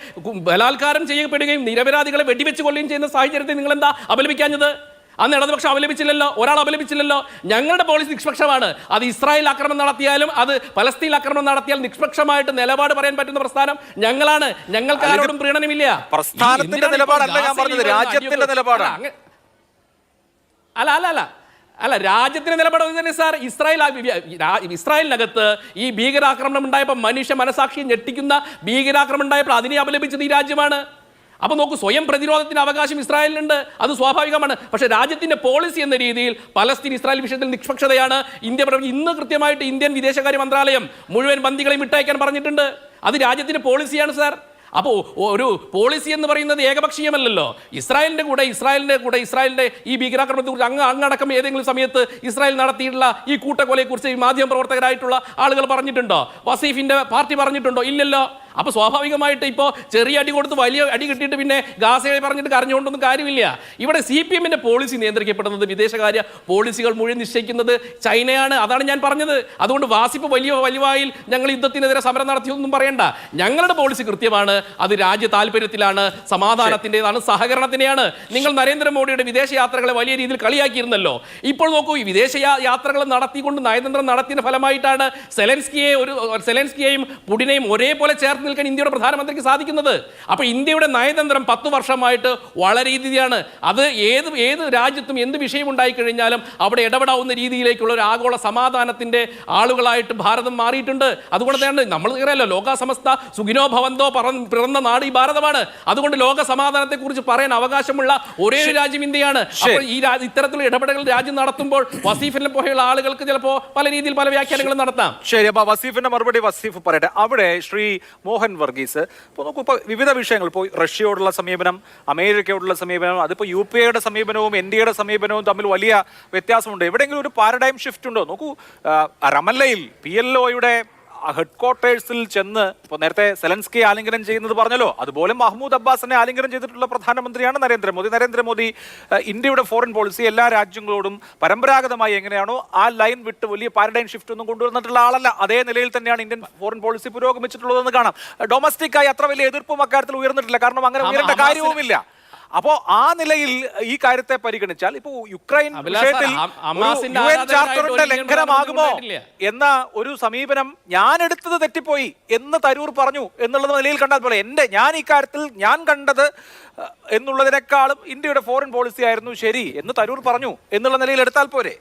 ബലാത്കാരം ചെയ്യപ്പെടുകയും നിരപരാധികളെ വെടിവെച്ച് കൊല്ലുകയും ചെയ്യുന്ന സാഹചര്യത്തിൽ നിങ്ങൾ എന്താ അപലപിക്കാഞ്ഞത്? അന്ന് ഇടതുപക്ഷം അപലപിച്ചില്ലല്ലോ, ഒരാൾ അപലപിച്ചില്ലല്ലോ. ഞങ്ങളുടെ പോളിസി നിഷ്പക്ഷമാണ്. അത് ഇസ്രായേൽ ആക്രമണം നടത്തിയാലും അത് പലസ്തീൻ ആക്രമണം നടത്തിയാലും നിഷ്പക്ഷമായിട്ട് നിലപാട് പറയാൻ പറ്റുന്ന പ്രസ്ഥാനം ഞങ്ങളാണ്. ഞങ്ങൾക്ക് ആരോടും പ്രീണനമില്ല. പ്രസ്ഥാനത്തിന്റെ നിലപാടല്ല ഞാൻ പറഞ്ഞത്, രാജ്യത്തിന്റെ നിലപാടാണ്. അല്ല, രാജ്യത്തിന്റെ നിലപാട് തന്നെ സാർ. ഇസ്രായേലിനകത്ത് ഈ ഭീകരാക്രമണം ഉണ്ടായപ്പോൾ മനുഷ്യ മനസാക്ഷി ഞെട്ടിക്കുന്ന ഭീകരാക്രമണം ഉണ്ടായപ്പോൾ അതിനെ അപലപിച്ചത് ഈ രാജ്യമാണ്. അപ്പോൾ നോക്കൂ, സ്വയം പ്രതിരോധത്തിന് അവകാശം ഇസ്രായേലിനുണ്ട്, അത് സ്വാഭാവികമാണ്. പക്ഷേ രാജ്യത്തിന്റെ പോളിസി എന്ന രീതിയിൽ പലസ്തീൻ ഇസ്രായേൽ വിഷയത്തിൽ നിഷ്പക്ഷതയാണ് ഇന്ത്യ ഇന്ന് കൃത്യമായിട്ട് ഇന്ത്യൻ വിദേശകാര്യ മന്ത്രാലയം മുഴുവൻ ബന്ദികളെയും വിട്ടയക്കാൻ പറഞ്ഞിട്ടുണ്ട്. അത് രാജ്യത്തിന്റെ പോളിസിയാണ് സാർ. അപ്പോൾ ഒരു പോളിസി എന്ന് പറയുന്നത് ഏകപക്ഷീയമല്ലല്ലോ. ഇസ്രായേലിന്റെ കൂടെ ഇസ്രായേലിന്റെ ഈ ഭീകരാക്രമണത്തെക്കുറിച്ച് അങ്ങടക്കം ഏതെങ്കിലും സമയത്ത് ഇസ്രായേൽ നടത്തിയിട്ടുള്ള ഈ കൂട്ടക്കൊലയെക്കുറിച്ച് ഈ മാധ്യമ പ്രവർത്തകരായിട്ടുള്ള ആളുകൾ പറഞ്ഞിട്ടുണ്ടോ? വസീഫിന്റെ പാർട്ടി പറഞ്ഞിട്ടുണ്ടോ? ഇല്ലല്ലോ. അപ്പോൾ സ്വാഭാവികമായിട്ട് ഇപ്പോൾ ചെറിയ അടി കൊടുത്ത് വലിയ അടി കിട്ടിയിട്ട് പിന്നെ ഗാസയെ പറഞ്ഞിട്ട് കരഞ്ഞുകൊണ്ടൊന്നും കാര്യമില്ല. ഇവിടെ CPM-ന്റെ പോളിസി നിയന്ത്രിക്കപ്പെടുന്നത്, വിദേശകാര്യ പോളിസികൾ മുഴുവൻ നിശ്ചയിക്കുന്നത് ചൈനയാണ്. അതാണ് ഞാൻ പറഞ്ഞത്. അതുകൊണ്ട് വാസിപ്പ് വലിയവായിൽ ഞങ്ങൾ യുദ്ധത്തിനെതിരെ സമരം നടത്തിയൊന്നും പറയണ്ട. ഞങ്ങളുടെ പോളിസി കൃത്യമാണ്. അത് രാജ്യ താല്പര്യത്തിലാണ്, സമാധാനത്തിൻ്റെതാണ്, സഹകരണത്തിനെയാണ്. നിങ്ങൾ നരേന്ദ്രമോദിയുടെ വിദേശ യാത്രകളെ വലിയ രീതിയിൽ കളിയാക്കിയിരുന്നല്ലോ. ഇപ്പോൾ നോക്കൂ, ഈ വിദേശ യാത്രകൾ നടത്തിക്കൊണ്ട് നയതന്ത്രം നടത്തിയ ഫലമായിട്ടാണ് സെലൻസ്കിയെയും പുടിനെയും ഒരേപോലെ ചേർത്ത് നിൽക്കാൻ ഇന്ത്യയുടെ പ്രധാനമന്ത്രിക്ക് സാധിക്കുന്നത്. അപ്പോൾ ഇന്ത്യയുടെ നയതന്ത്രം 10 വർഷമായിട്ട് വളരെ രീതിയാണ്. അത് ഏത് രാജ്യത്തും എന്ത് വിഷയം ഉണ്ടായിക്കഴിഞ്ഞാലും അവിടെ ഇടപെടാവുന്ന രീതിയിലേക്കുള്ള ഒരു ആഗോള സമാധാനത്തിന്റെ ആളുകളായിട്ട് ഭാരതം മാറിയിട്ടുണ്ട്. അതുകൊണ്ട് തന്നെ നമ്മൾ അറിയാലോ, ലോക സമസ്ത സുഖിനോ ഭവന്തോ പിറന്ന നാട് ഈ ഭാരതമാണ്. അതുകൊണ്ട് ലോക സമാധാനത്തെ കുറിച്ച് പറയാൻ അവകാശമുള്ള ഒരേ ഒരു രാജ്യം ഇന്ത്യയാണ്. അപ്പോൾ ഈ ഇത്തരത്തിലുള്ള ഇടപെടലുകൾ രാജ്യം നടത്തുമ്പോൾ വസീഫിനെ പോലെയുള്ള ആളുകൾക്ക് ചിലപ്പോൾ പല രീതിയിൽ പല വ്യാഖ്യാനങ്ങളും നടത്താം. ശരി, അപ്പോൾ വസീഫിന്റെ മറുപടി വസീഫ് പറയട്ടെ. അവിടെ ശ്രീ മോഹൻ വർഗീസ്, ഇപ്പോൾ നോക്കൂ, ഇപ്പോൾ വിവിധ വിഷയങ്ങൾ, ഇപ്പോൾ റഷ്യയോടുള്ള സമീപനം, അമേരിക്കയോടുള്ള സമീപനം, അതിപ്പോൾ UPA-യുടെ സമീപനവും NDA-യുടെ സമീപനവും തമ്മിൽ വലിയ വ്യത്യാസമുണ്ട്. എവിടെയെങ്കിലും ഒരു പാരഡൈം ഷിഫ്റ്റ് ഉണ്ടോ? നോക്കൂ, റമല്ലയിൽ PLO-യുടെ ഹെഡ്ക്വാർട്ടേഴ്സിൽ ചെന്ന്, ഇപ്പോൾ നേരത്തെ സെലൻസ്കി ആലിംഗനം ചെയ്യുന്നത് പറഞ്ഞല്ലോ, അതുപോലെ മഹ്മൂദ് അബ്ബാസിനെ ആലിംഗനം ചെയ്തിട്ടുള്ള പ്രധാനമന്ത്രിയാണ് നരേന്ദ്രമോദി. ഇന്ത്യയുടെ ഫോറിൻ പോളിസി എല്ലാ രാജ്യങ്ങളോടും പരമ്പരാഗതമായി എങ്ങനെയാണോ ആ ലൈൻ വിട്ട് വലിയ പാരഡൈം ഷിഫ്റ്റ് ഒന്നും കൊണ്ടുവന്നിട്ടുള്ള ആളല്ല. അതേ നിലയിൽ തന്നെയാണ് ഇന്ത്യൻ ഫോറിൻ പോളിസി പുരോഗമിച്ചിട്ടുള്ളതെന്ന് കാണാം. ഡൊമസ്റ്റിക്കായി അത്ര വലിയ എതിർപ്പും അക്കാര്യത്തിൽ ഉയർന്നിട്ടില്ല. കാരണം അങ്ങനെ ഉയരേണ്ട കാര്യവുമില്ല. അപ്പോ ആ നിലയിൽ ഈ കാര്യത്തെ പരിഗണിച്ചാൽ ഇപ്പോൾ യുക്രൈൻ വിഷയത്തിൽ UN ചാർട്ടറിന്റെ ലംഘനമാകുമോ എന്ന ഒരു സമീപനം ഞാൻ എടുത്തത് തെറ്റിപ്പോയി എന്ന് തരൂർ പറഞ്ഞു എന്നുള്ളത് നിലയിൽ കണ്ടാൽ പോലെ ഞാൻ ഈ കാര്യത്തിൽ ഞാൻ കണ്ടത് എന്നുള്ളതിനേക്കാളും ഇന്ത്യയുടെ ഫോറിൻ പോളിസി ആയിരുന്നു ശരി എന്ന് തരൂർ പറഞ്ഞു എന്നുള്ള നിലയിൽ എടുത്താൽ പോരെ?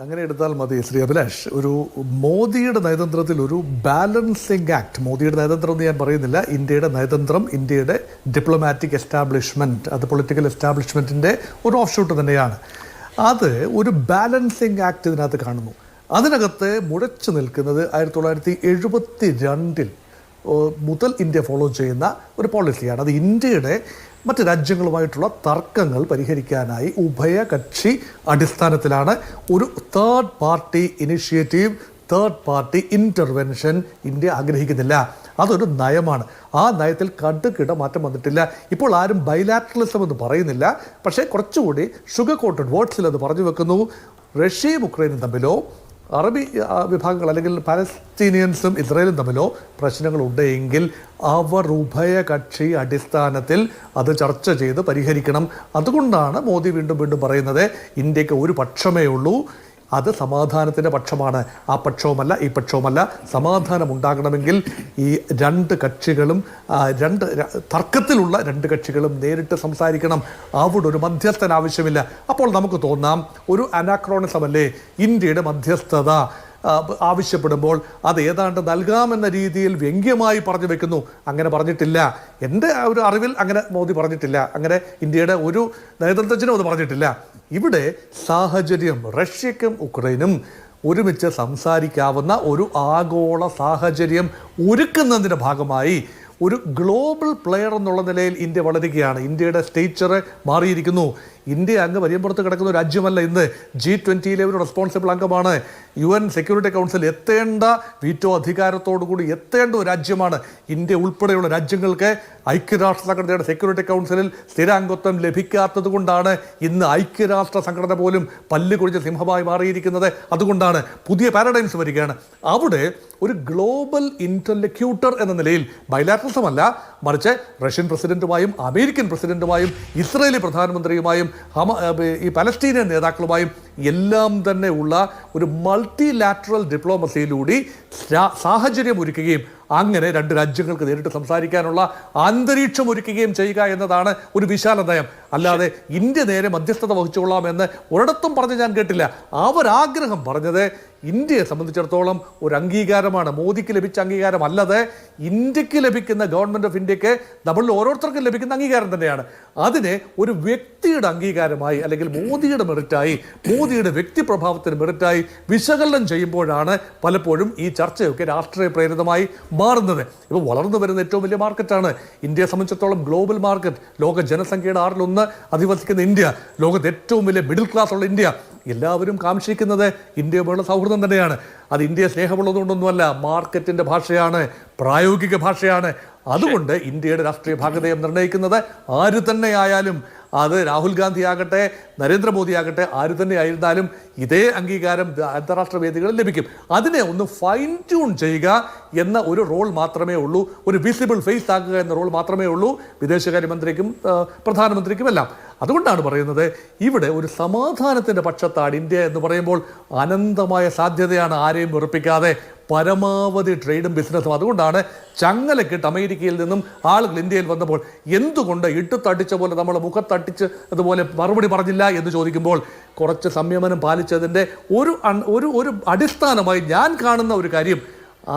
അങ്ങനെ എടുത്താൽ മതി ശ്രീ അഭിലാഷ്. ഒരു മോദിയുടെ നയതന്ത്രത്തിൽ ഒരു ബാലൻസിങ് ആക്ട്, മോദിയുടെ നയതന്ത്രം എന്ന് ഞാൻ പറയുന്നില്ല, ഇന്ത്യയുടെ നയതന്ത്രം, ഇന്ത്യയുടെ ഡിപ്ലോമാറ്റിക് എസ്റ്റാബ്ലിഷ്മെൻറ്റ്, അത് പൊളിറ്റിക്കൽ എസ്റ്റാബ്ലിഷ്മെൻറ്റിൻ്റെ ഒരു ഓഫ് ഷൂട്ട് തന്നെയാണ്. അത് ഒരു ബാലൻസിങ് ആക്ട് ഇതിനകത്ത് കാണുന്നു. അതിനകത്ത് മുഴച്ചു നിൽക്കുന്നത് 1972 മുതൽ ഇന്ത്യ ഫോളോ ചെയ്യുന്ന ഒരു പോളിസിയാണ്. അത് ഇന്ത്യയുടെ മറ്റ് രാജ്യങ്ങളുമായിട്ടുള്ള തർക്കങ്ങൾ പരിഹരിക്കാനായി ഉഭയകക്ഷി അടിസ്ഥാനത്തിലാണ്. ഒരു third party initiative, third party intervention India ആഗ്രഹിക്കുന്നില്ല. അതൊരു നയമാണ്. ആ നയത്തിൽ കടുകിട മാറ്റം വന്നിട്ടില്ല. ഇപ്പോൾ ആരും ബൈലാറ്ററലിസം എന്ന് പറയുന്നില്ല, പക്ഷേ കുറച്ചുകൂടി ഷുഗർ കോട്ടഡ് വേർഡ്സിൽ അത് പറഞ്ഞു വെക്കുന്നു. റഷ്യയും ഉക്രൈനും തമ്മിലോ അറബി വിഭാഗങ്ങൾ അല്ലെങ്കിൽ പാലസ്തീനിയൻസും ഇസ്രായേലും തമ്മിലോ പ്രശ്നങ്ങളുണ്ടെങ്കിൽ അവർ ഉഭയകക്ഷി അടിസ്ഥാനത്തിൽ അത് ചർച്ച ചെയ്ത് പരിഹരിക്കണം. അതുകൊണ്ടാണ് മോദി വീണ്ടും പറയുന്നത് ഇന്ത്യക്ക് ഒരു പക്ഷമേ ഉള്ളൂ, അത് സമാധാനത്തിൻ്റെ പക്ഷമാണ്. ആ പക്ഷവുമല്ല ഈ പക്ഷവുമല്ല. സമാധാനം ഉണ്ടാകണമെങ്കിൽ ഈ രണ്ട് കക്ഷികളും തർക്കത്തിലുള്ള രണ്ട് കക്ഷികളും നേരിട്ട് സംസാരിക്കണം. അവിടെ ഒരു മധ്യസ്ഥൻ ആവശ്യമില്ല. അപ്പോൾ നമുക്ക് തോന്നാം ഒരു അനാക്രോണിസമല്ലേ ഇന്ത്യയുടെ മധ്യസ്ഥത ആവശ്യപ്പെടുമ്പോൾ അത് ഏതാണ്ട് നൽകാമെന്ന രീതിയിൽ വ്യംഗ്യമായി പറഞ്ഞു വെക്കുന്നു. അങ്ങനെ പറഞ്ഞിട്ടില്ല. എൻ്റെ ഒരു അറിവിൽ അങ്ങനെ മോദി പറഞ്ഞിട്ടില്ല. അങ്ങനെ ഇന്ത്യയുടെ ഒരു നയതന്ത്രജ്ഞനും അത് പറഞ്ഞിട്ടില്ല. ഇവിടെ സാഹചര്യം റഷ്യക്കും ഉക്രൈനും ഒരുമിച്ച് സംസാരിക്കാവുന്ന ഒരു ആഗോള സാഹചര്യം ഒരുക്കുന്നതിൻ്റെ ഭാഗമായി ഒരു ഗ്ലോബൽ പ്ലെയർ എന്നുള്ള നിലയിൽ ഇന്ത്യ വളരുകയാണ്. ഇന്ത്യയുടെ സ്റ്റേച്ചർ മാറിയിരിക്കുന്നു. ഇന്ത്യ അങ്ങ് വരിയമ്പുറത്ത് കിടക്കുന്ന ഒരു രാജ്യമല്ല. ഇന്ന് G20-യിലെ ഒരു റെസ്പോൺസിബിൾ അംഗമാണ്. UN സെക്യൂരിറ്റി കൗൺസിൽ എത്തേണ്ട വീറ്റോ അധികാരത്തോടു കൂടി എത്തേണ്ട ഒരു രാജ്യമാണ്. ഇന്ത്യ ഉൾപ്പെടെയുള്ള രാജ്യങ്ങൾക്ക് ഐക്യരാഷ്ട്ര സംഘടനയുടെ സെക്യൂരിറ്റി കൗൺസിലിൽ സ്ഥിരാംഗത്വം ലഭിക്കാത്തത് കൊണ്ടാണ് ഇന്ന് ഐക്യരാഷ്ട്ര സംഘടന പോലും പല്ല് കുഴിച്ച സിംഹമായി മാറിയിരിക്കുന്നത്. അതുകൊണ്ടാണ് പുതിയ പാരഡൈംസ് വരികയാണ്. അവിടെ ഒരു ഗ്ലോബൽ ഇന്റർലക്യൂട്ടർ എന്ന നിലയിൽ ബൈലാറ്ററലിസമല്ല, മറിച്ച് റഷ്യൻ പ്രസിഡന്റുമായും അമേരിക്കൻ പ്രസിഡന്റുമായും ഇസ്രായേലി പ്രധാനമന്ത്രിയുമായും ഈ പലസ്തീനിയൻ നേതാക്കളുമായും എല്ലാം തന്നെ ഉള്ള ഒരു മൾട്ടിലാറ്ററൽ ഡിപ്ലോമസിയിലൂടെ സാഹചര്യം ഒരുക്കുകയും അങ്ങനെ രണ്ട് രാജ്യങ്ങൾക്ക് നേരിട്ട് സംസാരിക്കാനുള്ള അന്തരീക്ഷം ഒരുക്കുകയും ചെയ്യുക എന്നതാണ് ഒരു വിശാല നയം. അല്ലാതെ ഇന്ത്യ നേരെ മധ്യസ്ഥത വഹിച്ചുകൊള്ളാമെന്ന് ഒരിടത്തും പറഞ്ഞ് ഞാൻ കേട്ടില്ല. അവരാഗ്രഹം പറഞ്ഞത് ഇന്ത്യയെ സംബന്ധിച്ചിടത്തോളം ഒരു അംഗീകാരമാണ്, മോദിക്ക് ലഭിച്ച അംഗീകാരം അല്ലാതെ ഇന്ത്യക്ക് ലഭിക്കുന്ന, ഗവൺമെൻറ് ഓഫ് ഇന്ത്യക്ക് നമ്മളിൽ ഓരോരുത്തർക്കും ലഭിക്കുന്ന അംഗീകാരം തന്നെയാണ്. അതിനെ ഒരു വ്യക്തിയുടെ അംഗീകാരമായി അല്ലെങ്കിൽ മോദിയുടെ മെറിറ്റായി, മോദിയുടെ വ്യക്തിപ്രഭാവത്തിന് മെറിറ്റായി വിശകലനം ചെയ്യുമ്പോഴാണ് പലപ്പോഴും ഈ ചർച്ചയൊക്കെ രാഷ്ട്രീയ പ്രേരിതമായി മാറുന്നത്. ഇപ്പോൾ വളർന്നു വരുന്ന ഏറ്റവും വലിയ മാർക്കറ്റാണ് ഇന്ത്യയെ സംബന്ധിച്ചിടത്തോളം ഗ്ലോബൽ മാർക്കറ്റ്. ലോക ജനസംഖ്യയുടെ 1/6 അധിവസിക്കുന്ന ഇന്ത്യ, ലോകത്ത് ഏറ്റവും വലിയ മിഡിൽ ക്ലാസ് ഉള്ള ഇന്ത്യ. എല്ലാവരും കാക്ഷിക്കുന്നത് ഇന്ത്യയുമായുള്ള സൗഹൃദം തന്നെയാണ്. അത് ഇന്ത്യയെ സ്നേഹമുള്ളതുകൊണ്ടൊന്നുമല്ല, മാർക്കറ്റിൻ്റെ ഭാഷയാണ്, പ്രായോഗിക ഭാഷയാണ്. അതുകൊണ്ട് ഇന്ത്യയുടെ രാഷ്ട്രീയ ഭാഗധേയം നിർണ്ണയിക്കുന്നത് ആര് തന്നെ ആയാലും, അത് രാഹുൽ ഗാന്ധി ആകട്ടെ നരേന്ദ്രമോദി ആകട്ടെ ആര് തന്നെ ആയിരുന്നാലും ഇതേ അംഗീകാരം അന്താരാഷ്ട്ര വേദികളിൽ ലഭിക്കും. അതിനെ ഒന്ന് ഫൈൻ ട്യൂൺ ചെയ്യുക എന്ന ഒരു റോൾ മാത്രമേ ഉള്ളൂ, ഒരു വിസിബിൾ ഫേസ് ആക്കുക എന്ന റോൾ മാത്രമേ ഉള്ളൂ വിദേശകാര്യമന്ത്രിക്കും പ്രധാനമന്ത്രിക്കുമെല്ലാം. അതുകൊണ്ടാണ് പറയുന്നത് ഇവിടെ ഒരു സമാധാനത്തിൻ്റെ പക്ഷത്താണ് ഇന്ത്യ എന്ന് പറയുമ്പോൾ അനന്തമായ സാധ്യതയാണ്, ആരെയും വെറുപ്പിക്കാതെ പരമാവധി ട്രേഡും ബിസിനസ്സും. അതുകൊണ്ടാണ് ചങ്ങലക്കിട്ട് അമേരിക്കയിൽ നിന്നും ആളുകൾ ഇന്ത്യയിൽ വന്നപ്പോൾ എന്തുകൊണ്ട് ഇട്ടുത്തട്ടിച്ച പോലെ നമ്മൾ മുഖത്തട്ടിച്ച് അതുപോലെ മറുപടി പറഞ്ഞില്ല എന്ന് ചോദിക്കുമ്പോൾ കുറച്ച് സംയമനം പാലിച്ചതിൻ്റെ ഒരു അടിസ്ഥാനമായി ഞാൻ കാണുന്ന ഒരു കാര്യം,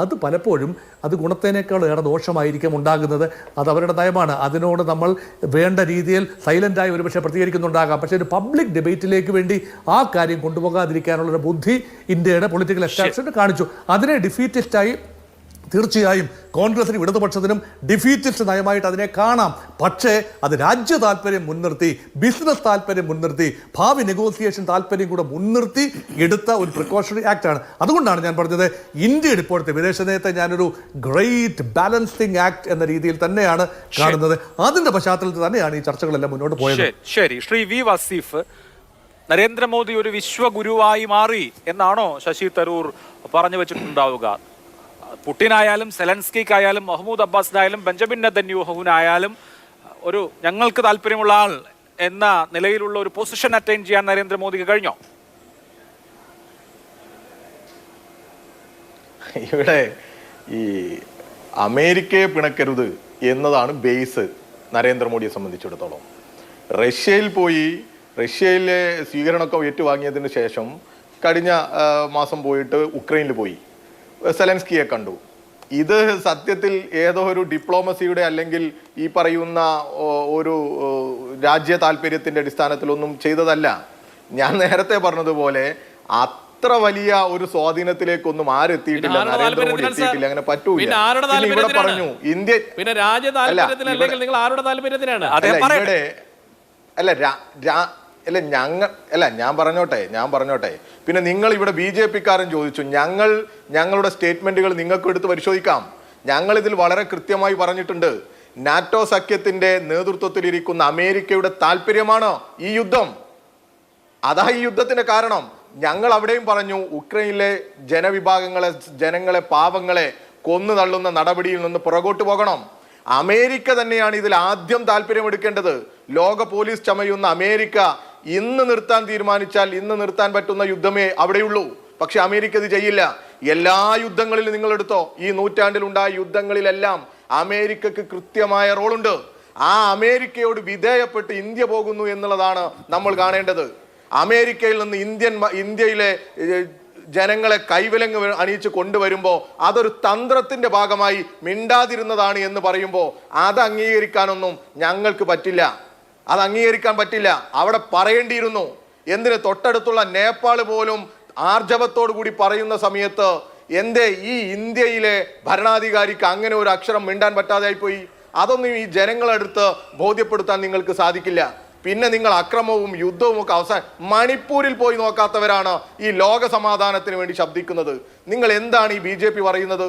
അത് പലപ്പോഴും അത് ഗുണത്തേനേക്കാൾ ഏറെ ദോഷമായിരിക്കും ഉണ്ടാകുന്നത്. അത് അവരുടെ നയമാണ്. അതിനോട് നമ്മൾ വേണ്ട രീതിയിൽ സൈലൻ്റായി ഒരുപക്ഷെ പ്രതികരിക്കുന്നുണ്ടാകാം. പക്ഷേ ഒരു പബ്ലിക് ഡിബേറ്റിലേക്ക് വേണ്ടി ആ കാര്യം കൊണ്ടുപോകാതിരിക്കാനുള്ളൊരു ബുദ്ധി ഇന്ത്യയുടെ പൊളിറ്റിക്കൽ എസ്റ്റാബ്ലിഷ്മെന്റ് കാണിച്ചു. അതിനെ ഡിഫീറ്റിസ്റ്റായി തീർച്ചയായും കോൺഗ്രസിനും ഇടതുപക്ഷത്തിനും ഡിഫീറ്റിസ്റ്റ് നയമായിട്ട് അതിനെ കാണാം. പക്ഷേ അത് രാജ്യ താല്പര്യം മുൻനിർത്തി, ബിസിനസ് താല്പര്യം മുൻനിർത്തി, ഭാവി നെഗോസിയേഷൻ താല്പര്യം കൂടെ മുൻനിർത്തി എടുത്ത ഒരു പ്രിക്കോഷണറി ആക്ട് ആണ്. അതുകൊണ്ടാണ് ഞാൻ പറഞ്ഞത് ഇന്ത്യയുടെ ഇപ്പോഴത്തെ വിദേശ നയത്തെ ഞാനൊരു ഗ്രേറ്റ് ബാലൻസിങ് ആക്ട് എന്ന രീതിയിൽ തന്നെയാണ് കാണുന്നത്. അതിന്റെ പശ്ചാത്തലത്തിൽ തന്നെയാണ് ഈ ചർച്ചകളെല്ലാം മുന്നോട്ട് പോയത്. ശരി, ശ്രീ വി വസീഫ്, നരേന്ദ്രമോദി ഒരു വിശ്വഗുരുവായി മാറി എന്നാണോ ശശി തരൂർ പറഞ്ഞു വെച്ചിട്ടുണ്ടാവുക? പുടിനായാലും സെലൻസ്കിക്കായാലും മഹ്മൂദ് അബ്ബാസിനായാലും ബെഞ്ചമിൻ നെതന്യാഹുവിനായാലും ഒരു ഞങ്ങൾക്ക് താല്പര്യമുള്ള ആൾ എന്ന നിലയിലുള്ള ഒരു പൊസിഷൻ അറ്റൈൻ ചെയ്യാൻ നരേന്ദ്രമോദിക്ക് കഴിഞ്ഞോ? ഇവിടെ ഈ അമേരിക്കയെ പിണക്കരുത് എന്നതാണ് ബേസ് നരേന്ദ്രമോദിയെ സംബന്ധിച്ചിടത്തോളം. റഷ്യയിൽ പോയി റഷ്യയിലെ സ്വീകരണമൊക്കെ ഏറ്റുവാങ്ങിയതിന് ശേഷം കഴിഞ്ഞ മാസം പോയിട്ട് ഉക്രൈനിൽ പോയി സെലൻസ്കിയെ കണ്ടു. ഇത് സത്യത്തിൽ ഏതോ ഒരു ഡിപ്ലോമസിയുടെ അല്ലെങ്കിൽ ഈ പറയുന്ന ഒരു രാജ്യ താല്പര്യത്തിന്റെ അടിസ്ഥാനത്തിലൊന്നും ചെയ്തതല്ല. ഞാൻ നേരത്തെ പറഞ്ഞതുപോലെ അത്ര വലിയ ഒരു സ്വാധീനത്തിലേക്കൊന്നും ആരെത്തിയിട്ടില്ല, നരേന്ദ്രമോദി എത്തിയിട്ടില്ല. അങ്ങനെ പറ്റൂല. ഇവിടെ പറഞ്ഞു ഇന്ത്യ ഞാൻ പറഞ്ഞോട്ടെ. പിന്നെ നിങ്ങൾ ഇവിടെ BJP-ക്കാരൻ ചോദിച്ചു, ഞങ്ങളുടെ സ്റ്റേറ്റ്മെന്റുകൾ നിങ്ങൾക്ക് എടുത്ത് പരിശോധിക്കാം. ഞങ്ങൾ ഇതിൽ വളരെ കൃത്യമായി പറഞ്ഞിട്ടുണ്ട്, നാറ്റോ സഖ്യത്തിന്റെ നേതൃത്വത്തിലിരിക്കുന്ന അമേരിക്കയുടെ താല്പര്യമാണ് ഈ യുദ്ധം. അതാ ഈ യുദ്ധത്തിന്റെ കാരണം. ഞങ്ങൾ അവിടെയും പറഞ്ഞു, ഉക്രൈനിലെ ജനങ്ങളെ പാവങ്ങളെ കൊന്നു തള്ളുന്ന നടപടിയിൽ നിന്ന് പുറകോട്ട് പോകണം. അമേരിക്ക തന്നെയാണ് ഇതിൽ ആദ്യം താല്പര്യമെടുക്കേണ്ടത്. ലോക പോലീസ് ചമയുന്ന അമേരിക്ക ഇന്ന് നിർത്താൻ തീരുമാനിച്ചാൽ ഇന്ന് നിർത്താൻ പറ്റുന്ന യുദ്ധമേ അവിടെയുള്ളൂ. പക്ഷെ അമേരിക്ക ഇത് ചെയ്യില്ല. എല്ലാ യുദ്ധങ്ങളിലും നിങ്ങൾ എടുത്തോ, ഈ നൂറ്റാണ്ടിൽ ഉണ്ടായ യുദ്ധങ്ങളിലെല്ലാം അമേരിക്കക്ക് കൃത്യമായ റോളുണ്ട്. ആ അമേരിക്കയോട് വിധേയപ്പെട്ട് ഇന്ത്യ പോകുന്നു എന്നുള്ളതാണ് നമ്മൾ കാണേണ്ടത്. അമേരിക്കയിൽ നിന്ന് ഇന്ത്യയിലെ ജനങ്ങളെ കൈവിലങ്ങ് അണിയിച്ച് കൊണ്ടുവരുമ്പോൾ അതൊരു തന്ത്രത്തിന്റെ ഭാഗമായി മിണ്ടാതിരുന്നതാണ് എന്ന് പറയുമ്പോൾ അത് അംഗീകരിക്കാനൊന്നും ഞങ്ങൾക്ക് പറ്റില്ല. അത് അംഗീകരിക്കാൻ പറ്റില്ല. അവിടെ പറയേണ്ടിയിരുന്നു. എന്തിന് തൊട്ടടുത്തുള്ള നേപ്പാൾ പോലും ആർജവത്തോടു കൂടി പറയുന്ന സമയത്ത് എന്തേ ഈ ഇന്ത്യയിലെ ഭരണാധികാരിക്ക് അങ്ങനെ ഒരു അക്ഷരം മിണ്ടാൻ പറ്റാതെയായി പോയി? അതൊന്നും ഈ ജനങ്ങളെടുത്ത് ബോധ്യപ്പെടുത്താൻ നിങ്ങൾക്ക് സാധിക്കില്ല. പിന്നെ നിങ്ങൾ അക്രമവും യുദ്ധവും ഒക്കെ അവസാനം മണിപ്പൂരിൽ പോയി നോക്കാത്തവരാണ് ഈ ലോക സമാധാനത്തിന് വേണ്ടി ശബ്ദിക്കുന്നത്. നിങ്ങൾ എന്താണ് ഈ BJP പറയുന്നത്?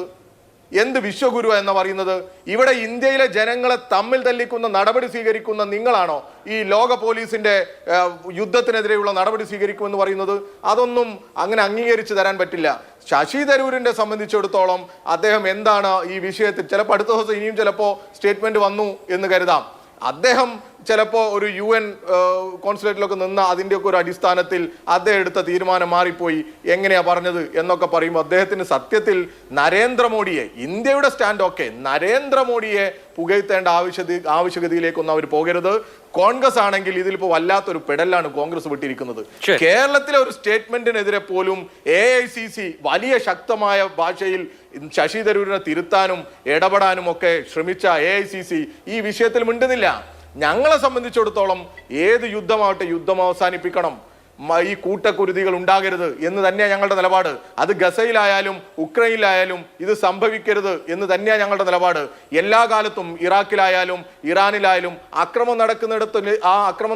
എന്ത് വിശ്വഗുരു എന്ന് പറയുന്നത്? ഇവിടെ ഇന്ത്യയിലെ ജനങ്ങളെ തമ്മിൽ തല്ലിക്കുന്ന നടപടി സ്വീകരിക്കുന്ന നിങ്ങളാണോ ഈ ലോക പോലീസിന്റെ യുദ്ധത്തിനെതിരെയുള്ള നടപടി സ്വീകരിക്കുമെന്ന് പറയുന്നത്? അതൊന്നും അങ്ങനെ അംഗീകരിച്ചു തരാൻ പറ്റില്ല. ശശി തരൂരിനെ സംബന്ധിച്ചിടത്തോളം അദ്ദേഹം എന്താണ് ഈ വിഷയത്തിൽ, ചിലപ്പോൾ അടുത്ത ദിവസം ഇനിയും ചിലപ്പോൾ സ്റ്റേറ്റ്മെന്റ് വന്നു എന്ന് കരുതാം. അദ്ദേഹം ചിലപ്പോൾ ഒരു UN കോൺസുലേറ്റിലൊക്കെ നിന്ന് അതിൻ്റെയൊക്കെ ഒരു അടിസ്ഥാനത്തിൽ അദ്ദേഹം എടുത്ത തീരുമാനം മാറിപ്പോയി എങ്ങനെയാ പറഞ്ഞത് എന്നൊക്കെ പറയുമ്പോൾ അദ്ദേഹത്തിന് സത്യത്തിൽ നരേന്ദ്രമോദിയെ, ഇന്ത്യയുടെ സ്റ്റാൻഡ് ഒക്കെ, നരേന്ദ്രമോദിയെ പുകഴ്ത്തേണ്ട ആവശ്യഗതിയിലേക്കൊന്നും അവർ പോകരുത്. കോൺഗ്രസ് ആണെങ്കിൽ ഇതിലിപ്പോൾ വല്ലാത്തൊരു പെടലാണ് കോൺഗ്രസ് വിട്ടിരിക്കുന്നത്. കേരളത്തിലെ ഒരു സ്റ്റേറ്റ്മെന്റിനെതിരെ പോലും AICC വലിയ ശക്തമായ ഭാഷയിൽ ശശി തരൂരിനെ തിരുത്താനും ഇടപെടാനും ഒക്കെ ശ്രമിച്ച AICC ഈ വിഷയത്തിൽ മിണ്ടുന്നില്ല. ഞങ്ങളെ സംബന്ധിച്ചിടത്തോളം ഏത് യുദ്ധമാവട്ടെ, യുദ്ധം അവസാനിപ്പിക്കണം, ഈ കൂട്ടക്കുരുതികൾ ഉണ്ടാകരുത് എന്ന് തന്നെയാണ് ഞങ്ങളുടെ നിലപാട്. അത് ഗസയിലായാലും ഉക്രൈനിലായാലും ഇത് സംഭവിക്കരുത് എന്ന് തന്നെയാണ് ഞങ്ങളുടെ നിലപാട്. എല്ലാ കാലത്തും ഇറാഖിലായാലും ഇറാനിലായാലും ആക്രമണം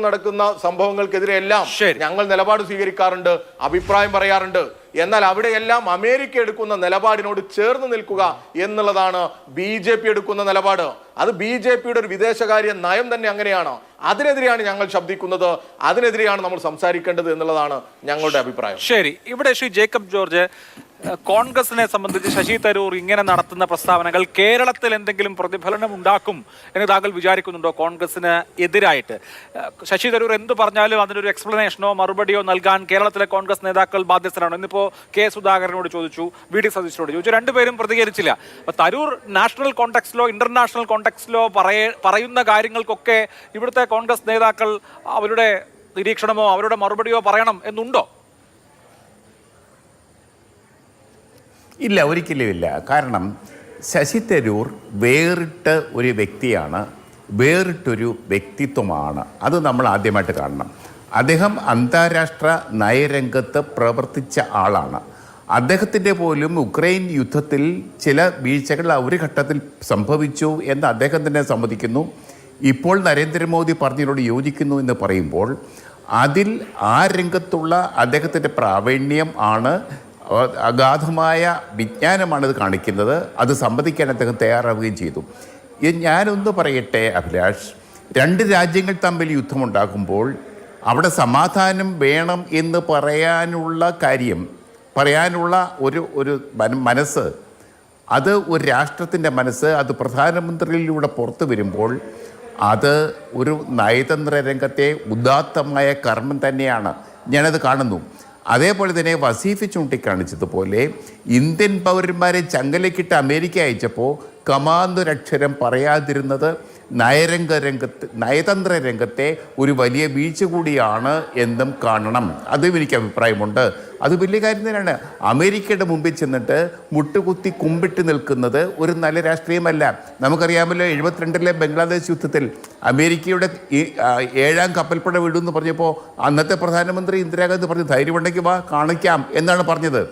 നടക്കുന്ന സംഭവങ്ങൾക്കെതിരെ എല്ലാം ഞങ്ങൾ നിലപാട് സ്വീകരിക്കാറുണ്ട്, അഭിപ്രായം പറയാറുണ്ട്. എന്നാൽ അവിടെയെല്ലാം അമേരിക്ക എടുക്കുന്ന നിലപാടിനോട് ചേർന്ന് നിൽക്കുക എന്നുള്ളതാണ് BJP എടുക്കുന്ന നിലപാട്. അത് BJPയുടെ ഒരു വിദേശകാര്യ നയം തന്നെ അങ്ങനെയാണ്. അതിനെതിരെയാണ് ഞങ്ങൾ ശബ്ദിക്കുന്നത്, അതിനെതിരെയാണ് നമ്മൾ സംസാരിക്കേണ്ടത് എന്നുള്ളതാണ് ഞങ്ങളുടെ അഭിപ്രായം. ശരി, ഇവിടെ ശ്രീ ജേക്കബ് ജോർജ്, കോൺഗ്രസിനെ സംബന്ധിച്ച് ശശി തരൂർ ഇങ്ങനെ നടത്തുന്ന പ്രസ്താവനകൾ കേരളത്തിൽ എന്തെങ്കിലും പ്രതിഫലനം ഉണ്ടാക്കും എന്ന് താങ്കൾ വിചാരിക്കുന്നുണ്ടോ? കോൺഗ്രസിന് എതിരായിട്ട് ശശി തരൂർ എന്ത് പറഞ്ഞാലും അതിനൊരു എക്സ്പ്ലനേഷനോ മറുപടിയോ നൽകാൻ കേരളത്തിലെ കോൺഗ്രസ് നേതാക്കൾ ബാധ്യസ്ഥരാണ്. ഇന്നിപ്പോൾ K. സുധാകരനോട് ചോദിച്ചു, VD സതീശനോട് ചോദിച്ചു, രണ്ടുപേരും പ്രതികരിച്ചില്ല. അപ്പോൾ തരൂർ നാഷണൽ കോണ്ടെക്സ്റ്റിലോ ഇന്റർനാഷണൽ കോണ്ടെക്സ്റ്റിലോ പറയുന്ന കാര്യങ്ങൾക്കൊക്കെ ഇവിടുത്തെ കോൺഗ്രസ് നേതാക്കൾ അവരുടെ നിരീക്ഷണമോ അവരുടെ മറുപടിയോ പറയണം എന്നുണ്ടോ? ഇല്ല, ഒരിക്കലുമില്ല. കാരണം ശശി തരൂർ വേറിട്ട ഒരു വ്യക്തിയാണ്, വേറിട്ടൊരു വ്യക്തിത്വമാണ്. അത് നമ്മൾ ആദ്യമായിട്ട് കാണണം. അദ്ദേഹം അന്താരാഷ്ട്ര നയരംഗത്ത് പ്രവർത്തിച്ച ആളാണ്. അദ്ദേഹത്തിൻ്റെ പോലും ഉക്രൈൻ യുദ്ധത്തിൽ ചില വീഴ്ചകൾ ഒരു ഘട്ടത്തിൽ സംഭവിച്ചു എന്ന് അദ്ദേഹം തന്നെ സമ്മതിക്കുന്നു. ഇപ്പോൾ നരേന്ദ്രമോദി പറഞ്ഞതിനോട് യോജിക്കുന്നു എന്ന് പറയുമ്പോൾ അതിൽ ആ രംഗത്തുള്ള അദ്ദേഹത്തിൻ്റെ പ്രാവീണ്യം ആണ്, അഗാധമായ വിജ്ഞാനമാണ് ഇത് കാണിക്കുന്നത്. അത് സമ്മതിക്കാൻ അദ്ദേഹം തയ്യാറാവുകയും ചെയ്തു. ഞാനൊന്ന് പറയട്ടെ അഭിലാഷ്, രണ്ട് രാജ്യങ്ങൾ തമ്മിൽ യുദ്ധമുണ്ടാകുമ്പോൾ അവിടെ സമാധാനം വേണം എന്ന് പറയാനുള്ള ഒരു മനസ്സ്, അത് ഒരു രാഷ്ട്രത്തിൻ്റെ മനസ്സ്, അത് പ്രധാനമന്ത്രിയിലൂടെ പുറത്തു വരുമ്പോൾ അത് ഒരു നയതന്ത്ര രംഗത്തെ ഉദാത്തമായ കർമ്മം തന്നെയാണ്. ഞാനത് കാണുന്നു. അതേപോലെ തന്നെ വസീഫ് ചൂണ്ടിക്കാണിച്ചതുപോലെ ഇന്ത്യൻ പൗരന്മാരെ ചങ്ങലക്കിട്ട് അമേരിക്ക അയച്ചപ്പോൾ കമാന്നൊരക്ഷരം പറയാതിരുന്നത് നയതന്ത്ര രംഗത്തെ ഒരു വലിയ വീഴ്ച കൂടിയാണ് എന്നും കാണണം. അതും എനിക്ക് അഭിപ്രായമുണ്ട്. അത് വലിയ കാര്യം തന്നെയാണ്. അമേരിക്കയുടെ മുമ്പിൽ ചെന്നിട്ട് മുട്ടുകുത്തി കുമ്പിട്ട് നിൽക്കുന്നത് ഒരു നല്ല രാഷ്ട്രീയമല്ല. നമുക്കറിയാമല്ലോ, 72 ബംഗ്ലാദേശ് യുദ്ധത്തിൽ അമേരിക്കയുടെ 7ാം കപ്പൽപ്പട വിടുമെന്ന് പറഞ്ഞപ്പോൾ അന്നത്തെ പ്രധാനമന്ത്രി ഇന്ദിരാഗാന്ധി പറഞ്ഞു, ധൈര്യമുണ്ടെങ്കിൽ വാ കാണിക്കാം എന്നാണ് പറഞ്ഞത്.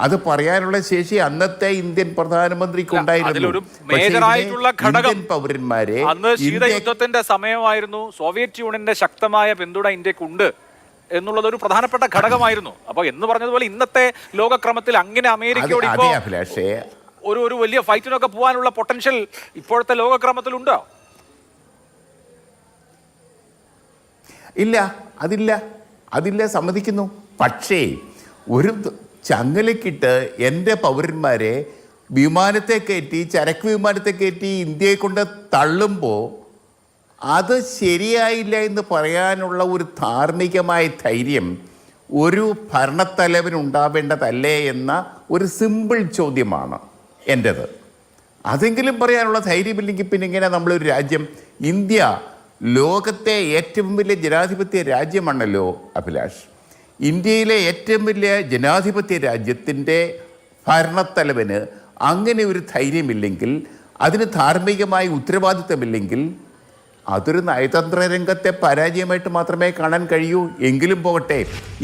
അത് പറയാനുള്ള ശേഷി അന്നത്തെ ഇന്ത്യൻ പ്രധാനമന്ത്രിക്ക് ഉണ്ടായിരുന്നു. ഇന്ത്യൻ പൗരന്മാരെ, അന്ന് ശീതയുദ്ധത്തിന്റെ സമയമായിരുന്നു, സോവിയറ്റ് യൂണിയന്റെ ശക്തമായ പിന്തുണ ഇന്ത്യക്കുണ്ട് എന്നുള്ളത് ഒരു പ്രധാനപ്പെട്ട ഘടകമായിരുന്നു. അപ്പൊ എന്ന് പറഞ്ഞതുപോലെ ഇന്നത്തെ ലോകക്രമത്തിൽ അങ്ങനെ അമേരിക്കയോട് ഒരു വലിയ ഫൈറ്റിനൊക്കെ പോകാനുള്ള പൊട്ടൻഷ്യൽ ഇപ്പോഴത്തെ ലോകക്രമത്തിലുണ്ടോ? ഇല്ല, അതില്ല, സമ്മതിക്കുന്നു. പക്ഷേ ഒരു ചങ്ങലക്കിട്ട് എൻ്റെ പൗരന്മാരെ വിമാനത്തെ കയറ്റി, ചരക്ക് വിമാനത്തെ കയറ്റി ഇന്ത്യയെ കൊണ്ട് തള്ളുമ്പോൾ അത് ശരിയായില്ല എന്ന് പറയാനുള്ള ഒരു ധാർമ്മികമായ ധൈര്യം ഒരു ഭരണത്തലവനുണ്ടാവേണ്ടതല്ലേ എന്ന ഒരു സിമ്പിൾ ചോദ്യമാണ് എൻ്റേത്. അതെങ്കിലും പറയാനുള്ള ധൈര്യമില്ലെങ്കിൽ പിന്നെ ഇങ്ങനെ നമ്മളൊരു രാജ്യം, ഇന്ത്യ ലോകത്തെ ഏറ്റവും വലിയ ജനാധിപത്യ രാജ്യമാണല്ലോ അഭിലാഷ്. ഇന്ത്യയിലെ ഏറ്റവും വലിയ ജനാധിപത്യ രാജ്യത്തിൻ്റെ ഭരണത്തലവന് അങ്ങനെ ഒരു ധൈര്യമില്ലെങ്കിൽ, അതിന് ധാർമ്മികമായ ഉത്തരവാദിത്തമില്ലെങ്കിൽ, അതൊരു നയതന്ത്ര രംഗത്തെ പരാജയമായിട്ട് മാത്രമേ കാണാൻ കഴിയൂ. എങ്കിലും പോകട്ടെ,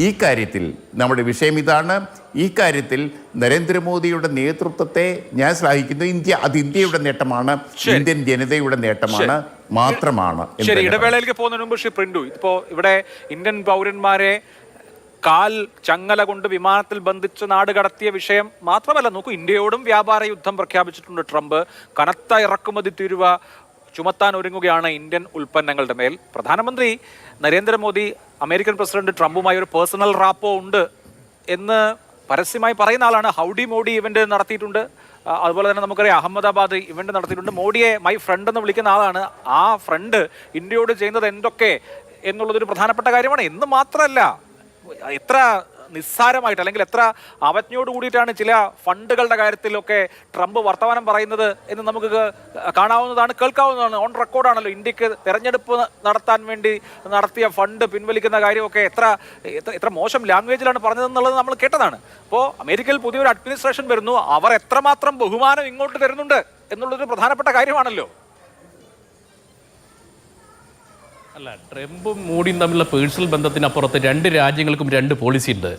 ഈ കാര്യത്തിൽ നമ്മുടെ വിഷയം ഇതാണ്. ഈ കാര്യത്തിൽ നരേന്ദ്രമോദിയുടെ നേതൃത്വത്തെ ഞാൻ ശ്ലാഘിക്കുന്നു. അത് ഇന്ത്യയുടെ നേട്ടമാണ്, ഇന്ത്യൻ ജനതയുടെ നേട്ടമാണ് മാത്രമാണ്. ഇടവേളയിലേക്ക് പോകുന്നതിന് മുമ്പ് ശ്രീ പ്രിന്റു, ഇപ്പോൾ ഇവിടെ ഇന്ത്യൻ പൗരന്മാരെ കാൽ ചങ്ങല കൊണ്ട് വിമാനത്തിൽ ബന്ധിച്ച് നാട് കടത്തിയ വിഷയം മാത്രമല്ല, നോക്കൂ, ഇന്ത്യയോടും വ്യാപാര യുദ്ധം പ്രഖ്യാപിച്ചിട്ടുണ്ട് ട്രംപ്. കനത്ത ഇറക്കുമതി തീരുവ ചുമത്താൻ ഒരുങ്ങുകയാണ് ഇന്ത്യൻ ഉൽപ്പന്നങ്ങളുടെ മേൽ. പ്രധാനമന്ത്രി നരേന്ദ്രമോദി അമേരിക്കൻ പ്രസിഡന്റ് ട്രംപുമായി ഒരു പേഴ്സണൽ റാപ്പോ ഉണ്ട് എന്ന് പരസ്യമായി പറയുന്ന ആളാണ്. ഹൗഡി മോഡി ഇവന്റ് നടത്തിയിട്ടുണ്ട്, അതുപോലെ തന്നെ നമുക്കറിയാം അഹമ്മദാബാദ് ഇവന്റ് നടത്തിയിട്ടുണ്ട്. മോഡിയെ മൈ ഫ്രണ്ട് എന്ന് വിളിക്കുന്ന ആളാണ്. ആ ഫ്രണ്ട് ഇന്ത്യയോട് ചെയ്യുന്നത് എന്തൊക്കെ എന്നുള്ളതൊരു പ്രധാനപ്പെട്ട കാര്യമാണ്. എന്ന് മാത്രമല്ല, എത്ര നിസ്സാരമായിട്ട് അല്ലെങ്കിൽ എത്ര അവജ്ഞയോട് കൂടിയിട്ടാണ് ചില ഫണ്ടുകളുടെ കാര്യത്തിലൊക്കെ ട്രംപ് വർത്തമാനം പറയുന്നത് എന്ന് നമുക്ക് കാണാവുന്നതാണ്, കേൾക്കാവുന്നതാണ്. ഓൺ റെക്കോർഡാണല്ലോ ഇന്ത്യക്ക് തെരഞ്ഞെടുപ്പ് നടത്താൻ വേണ്ടി നടത്തിയ ഫണ്ട് പിൻവലിക്കുന്ന കാര്യമൊക്കെ എത്ര മോശം ലാംഗ്വേജിലാണ് പറഞ്ഞതെന്നുള്ളത് നമ്മൾ കേട്ടതാണ്. അപ്പോൾ അമേരിക്കയിൽ പുതിയൊരു അഡ്മിനിസ്ട്രേഷൻ വരുന്നു, അവർ എത്രമാത്രം ബഹുമാനം ഇങ്ങോട്ട് തരുന്നുണ്ട് എന്നുള്ളൊരു പ്രധാനപ്പെട്ട കാര്യമാണല്ലോ. അല്ല, ട്രംപും മോഡിയും തമ്മിലുള്ള പേഴ്സണൽ ബന്ധത്തിനപ്പുറത്ത് രണ്ട് രാജ്യങ്ങൾക്കും രണ്ട് പോളിസി ഉണ്ട്.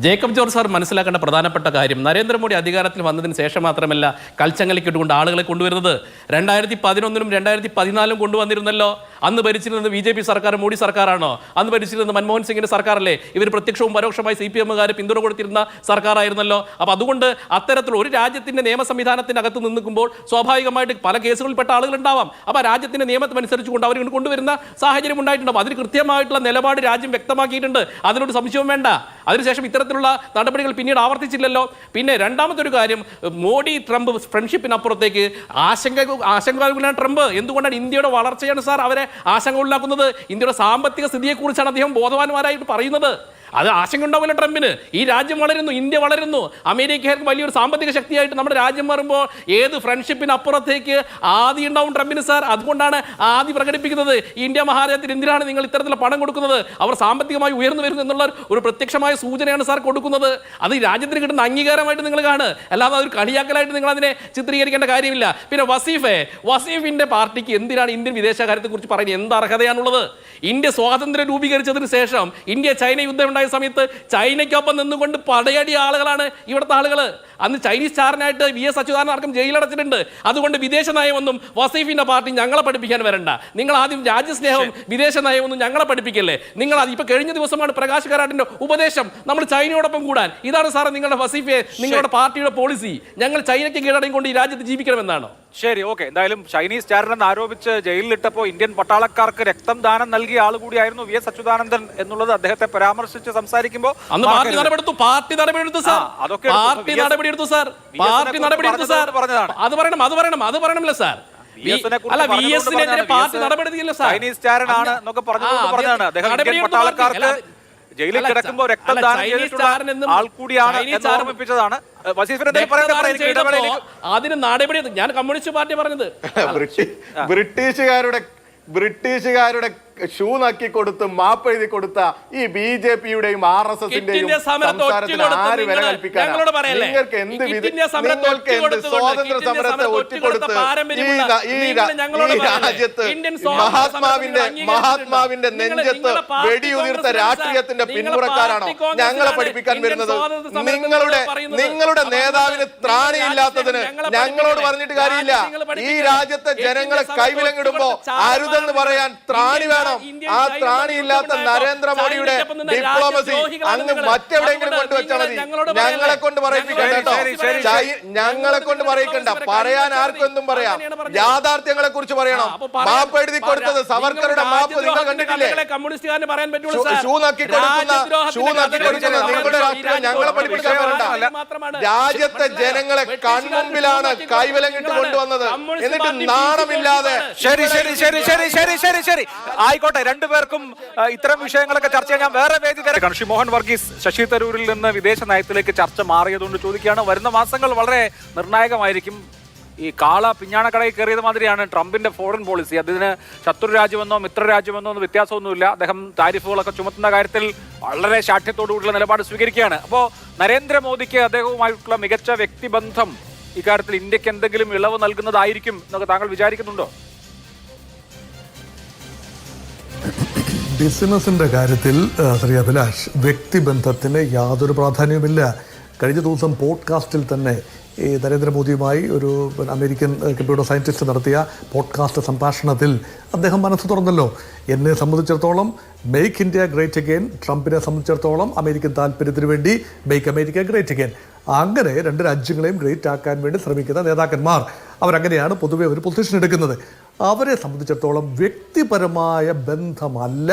ജേക്കബ് ജോർജ് സാർ മനസ്സിലാക്കേണ്ട പ്രധാനപ്പെട്ട കാര്യം, നരേന്ദ്രമോദി അധികാരത്തിൽ വന്നതിന് ശേഷം മാത്രമല്ല കൽച്ചങ്ങലക്കിട്ടുകൊണ്ട് ആളുകളെ കൊണ്ടുവരുന്നത്. 2011 2014 കൊണ്ടുവന്നിരുന്നല്ലോ. അന്ന് ഭരിച്ചിരുന്നത് BJP സർക്കാർ, മോഡി സർക്കാരാണോ? അന്ന് ഭരിച്ചിരുന്നത് മൻമോഹൻ സിംഗിന്റെ സർക്കാരല്ലേ? ഇവർ പ്രത്യക്ഷവും പരോക്ഷമായി CPM-കാർ പിന്തുണ കൊടുത്തിരുന്ന സർക്കാരായിരുന്നല്ലോ. അപ്പോൾ അതുകൊണ്ട് അത്തരത്തിലുള്ള ഒരു രാജ്യത്തിന്റെ നിയമ സംവിധാനത്തിനകത്ത് നിൽക്കുമ്പോൾ സ്വാഭാവികമായിട്ട് പല കേസുകളിൽപ്പെട്ട ആളുകളുണ്ടാവാം. അപ്പോൾ ആ രാജ്യത്തിന്റെ നിയമമനുസരിച്ചുകൊണ്ട് അവർ കൊണ്ടുവരുന്ന സാഹചര്യം ഉണ്ടായിട്ടുണ്ടാവും. അതിന് കൃത്യമായിട്ടുള്ള നിലപാട് രാജ്യം വ്യക്തമാക്കിയിട്ടുണ്ട്. അതിനൊരു സംശയവും വേണ്ട. അതിനുശേഷം ഇത്തരത്തിലുള്ള നടപടികൾ പിന്നീട് ആവർത്തിച്ചില്ലല്ലോ. പിന്നെ രണ്ടാമത്തെ ഒരു കാര്യം, മോഡി ട്രംപ് ഫ്രണ്ട്ഷിപ്പിനപ്പുറത്തേക്ക് ആശങ്കാകുലനാണ് ട്രംപ്. എന്തുകൊണ്ടാണ്? ഇന്ത്യയുടെ വളർച്ചയാണ് സാർ അവരെ ആശങ്ക ഉണ്ടാക്കുന്നത്. ഇന്ത്യയുടെ സാമ്പത്തിക സ്ഥിതിയെക്കുറിച്ചാണ് അദ്ദേഹം ബോധവാന്മാരായിട്ട് പറയുന്നത്. അത് ആശങ്ക ഉണ്ടാവില്ല ട്രംപിന്. ഈ രാജ്യം വളരുന്നു, ഇന്ത്യ വളരുന്നു, അമേരിക്കക്കാർക്ക് വലിയൊരു സാമ്പത്തിക ശക്തിയായിട്ട് നമ്മുടെ രാജ്യം മാറുമ്പോൾ ഏത് ഫ്രണ്ട്ഷിപ്പിന് അപ്പുറത്തേക്ക് ആദി ഉണ്ടാവും ട്രംപിന് സാർ. അതുകൊണ്ടാണ് ആദി പ്രകടിപ്പിക്കുന്നത്. ഇന്ത്യ മഹാരാജ്യത്തിന് എന്തിനാണ് നിങ്ങൾ ഇത്തരത്തിലുള്ള പണം കൊടുക്കുന്നത്? അവർ സാമ്പത്തികമായി ഉയർന്നു വരുന്നു എന്നുള്ള ഒരു പ്രത്യക്ഷമായ സൂചനയാണ് സാർ കൊടുക്കുന്നത്. അത് ഈ രാജ്യത്തിന് കിട്ടുന്ന അംഗീകാരമായിട്ട് നിങ്ങൾ കാണുക, അല്ലാതെ അതൊരു കളിയാക്കലായിട്ട് നിങ്ങൾ അതിനെ ചിത്രീകരിക്കേണ്ട കാര്യമില്ല. പിന്നെ വസീഫിന്റെ പാർട്ടിക്ക് എന്തിനാണ് ഇന്ത്യൻ വിദേശകാര്യത്തെക്കുറിച്ച് പറയുന്നത്? എന്ത് അർഹതയാണുള്ളത്? ഇന്ത്യ സ്വാതന്ത്ര്യം രൂപീകരിച്ചതിന് ശേഷം ഇന്ത്യ ചൈന യുദ്ധം ഉണ്ടായ സമയത്ത് ചൈനയ്ക്കൊപ്പം നിന്നുകൊണ്ട് പടയടിയ ആളുകളാണ് ഇവിടുത്തെ ആളുകൾ. അന്ന് ചൈനീസ് ചാരനായിട്ട് VS അച്യുതാനന്ദൻ അടക്കം ജയിലടച്ചിട്ടുണ്ട്. അതുകൊണ്ട് വിദേശ നയമൊന്നും വസീഫിന്റെ പാർട്ടി ഞങ്ങളെ പഠിപ്പിക്കാൻ വരണ്ട. നിങ്ങൾ ആദ്യം രാജ്യസ്നേഹവും വിദേശ നയമൊന്നും ഞങ്ങളെ പഠിപ്പിക്കല്ലേ. നിങ്ങൾ അത് ഇപ്പൊ കഴിഞ്ഞ ദിവസമാണ് പ്രകാശ് കാരാട്ടിന്റെ ഉപദേശം, നമ്മൾ ചൈനയോടൊപ്പം കൂടാൻ. ഇതാണ് സാറേ നിങ്ങളുടെ വസീഫെ, നിങ്ങളുടെ പാർട്ടിയുടെ പോളിസി. ഞങ്ങൾ ചൈനയ്ക്ക് കീഴടങ്ങിക്കൊണ്ട് ഈ രാജ്യത്ത് ജീവിക്കണമെന്നാണോ? ശരി, ഓക്കെ. എന്തായാലും ചൈനീസ് ചാരനെന്ന് ആരോപിച്ച് ജയിലിലിട്ടപ്പോൾ ഇന്ത്യൻ പട്ടാളക്കാർക്ക് രക്തം ദാനം നൽകിയ ആൾ കൂടിയായിരുന്നു VS അച്യുതാനന്ദൻ എന്നുള്ളത് അദ്ദേഹത്തെ പരാമർശിച്ച് സംസാരിക്കുമ്പോൾ അന്ന് പാർട്ടി നടപടിയെടുത്തു സാർ. പാർട്ടി നടപടിയെടുത്തു സാർ. പറഞ്ഞതാണ്. അത് പറയണമല്ലോ സാർ. പാർട്ടി നടപടിയില്ല സാർ. ചൈനീസ് ചാരനാണ് എന്നൊക്കെ പറഞ്ഞതാണ് അദ്ദേഹം. ഇന്ത്യൻ പട്ടാളക്കാർക്ക് ജയിലിൽ കിടക്കുമ്പോൾ രക്തദാനം ചെയ്തിട്ടുള്ള ആൾ കൂടിയാണ് എന്ന് ഓർമ്മിപ്പിച്ചതാണ്. അതിന് നടപടി ഞാൻ കമ്മ്യൂണിസ്റ്റ് പാർട്ടി പറഞ്ഞത്. ബ്രിട്ടീഷുകാരുടെ ഷൂ നക്കി കൊടുത്ത് മാപ്പ് എഴുതി കൊടുത്ത ഈ BJP-യുടെയും RSS-ന്റെയും സംസാരത്തിന് ആര് വില കൽപ്പിക്കാനാണ്? നിങ്ങൾക്ക് എന്ത് സ്വാതന്ത്ര്യ സമരത്തെ ഒറ്റിക്കൊടുത്ത് ഈ രാജ്യത്ത് മഹാത്മാവിന്റെ നെഞ്ചത്ത് വെടിയുതിർത്ത രാഷ്ട്രീയത്തിന്റെ പിന്മുറക്കാരാണോ ഞങ്ങളെ പഠിപ്പിക്കാൻ വരുന്നത്? നിങ്ങളുടെ നേതാവിന് ത്രാണിയില്ലാത്തതിന് ഞങ്ങളോട് പറഞ്ഞിട്ട് കാര്യമില്ല. ഈ രാജ്യത്തെ ജനങ്ങളെ കൈവിലങ്ങിടുമ്പോ അരുതെന്ന് പറയാൻ ത്രാണി വേണം. ആ ത്രാണിയില്ലാത്ത നരേന്ദ്രമോദിയുടെ ഡിപ്ലോമസി അങ്ങ് മറ്റെവിടെയെങ്കിലും കൊണ്ടുവച്ചാൽ മതി. ഞങ്ങളെ കൊണ്ട് പറയിപ്പിക്കണ്ട കേട്ടോ. ഞങ്ങളെ കൊണ്ട് പറയിക്കണ്ട. പറയാൻ ആർക്കും എന്തും പറയാം. യാഥാർത്ഥ്യങ്ങളെ കുറിച്ച് പറയണം. മാപ്പ് എഴുതി കൊടുത്തത് സവർക്കറുടെ മാപ്പ് നിങ്ങൾ കണ്ടിട്ടില്ലേ? ഷൂ നക്കി കൊടുക്കുന്ന നിങ്ങളുടെ രാഷ്ട്രീയം ഞങ്ങളെ പഠിപ്പിക്കാൻ വരണ്ട. രാജ്യത്തെ ജനങ്ങളെ കൺമുമ്പിലാണ് കൈവിലങ്ങിട്ട് കൊണ്ടുവന്നത്. എന്നിട്ട് നാണമില്ലാതെ ശരി ആയിക്കോട്ടെ. രണ്ടുപേർക്കും ഇത്തരം വിഷയങ്ങളൊക്കെ ചർച്ച ചെയ്യാൻ വേറെ വേദി തരാം. ശ്രീ മോഹൻ വർഗീസ്, ശശി തരൂരിൽ നിന്ന് വിദേശ നയത്തിലേക്ക് ചർച്ച മാറിയതുകൊണ്ട് ചോദിക്കുകയാണ്. വരുന്ന മാസങ്ങൾ വളരെ നിർണായകമായിരിക്കും. ഈ കാള പിഞ്ഞാണക്കടയിൽ കയറിയത് മാതിരിയാണ് ട്രംപിന്റെ ഫോറിൻ പോളിസി. അതിന് ശത്രു രാജ്യമെന്നോ മിത്ര രാജ്യമെന്നോ ഒന്നും വ്യത്യാസമൊന്നുമില്ല. അദ്ദേഹം താരിഫുകളൊക്കെ ചുമത്തുന്ന കാര്യത്തിൽ വളരെ ശാഠ്യത്തോടുകൂടിയുള്ള നിലപാട് സ്വീകരിക്കുകയാണ്. അപ്പോൾ നരേന്ദ്രമോദിക്ക് അദ്ദേഹവുമായിട്ടുള്ള മികച്ച വ്യക്തിബന്ധം ഇക്കാര്യത്തിൽ ഇന്ത്യക്ക് എന്തെങ്കിലും ഇളവ് നൽകുന്നതായിരിക്കും എന്നൊക്കെ താങ്കൾ വിചാരിക്കുന്നുണ്ടോ? ബിസിനസിൻ്റെ കാര്യത്തിൽ ശ്രീ അഭിലാഷ്, വ്യക്തിബന്ധത്തിന് യാതൊരു പ്രാധാന്യവുമില്ല. കഴിഞ്ഞ ദിവസം പോഡ്കാസ്റ്റിൽ തന്നെ ഈ നരേന്ദ്രമോദിയുമായി ഒരു അമേരിക്കൻ കമ്പ്യൂട്ടർ സയൻറ്റിസ്റ്റ് നടത്തിയ പോഡ്കാസ്റ്റ് സംഭാഷണത്തിൽ അദ്ദേഹം മനസ്സ് തുറന്നല്ലോ. എന്നെ സംബന്ധിച്ചിടത്തോളം മെയ്ക്ക് ഇന്ത്യ ഗ്രേറ്റ് അഗെയിൻ, ട്രംപിനെ സംബന്ധിച്ചിടത്തോളം അമേരിക്കൻ താല്പര്യത്തിന് വേണ്ടി മെയ്ക്ക് അമേരിക്ക ഗ്രേറ്റ് അഗെയിൻ. അങ്ങനെ രണ്ട് രാജ്യങ്ങളെയും ഗ്രേറ്റ് ആക്കാൻ വേണ്ടി ശ്രമിക്കുന്ന നേതാക്കന്മാർ അവരങ്ങനെയാണ് പൊതുവെ ഒരു പൊസിഷൻ എടുക്കുന്നത്. അവരെ സംബന്ധിച്ചിടത്തോളം വ്യക്തിപരമായ ബന്ധമല്ല,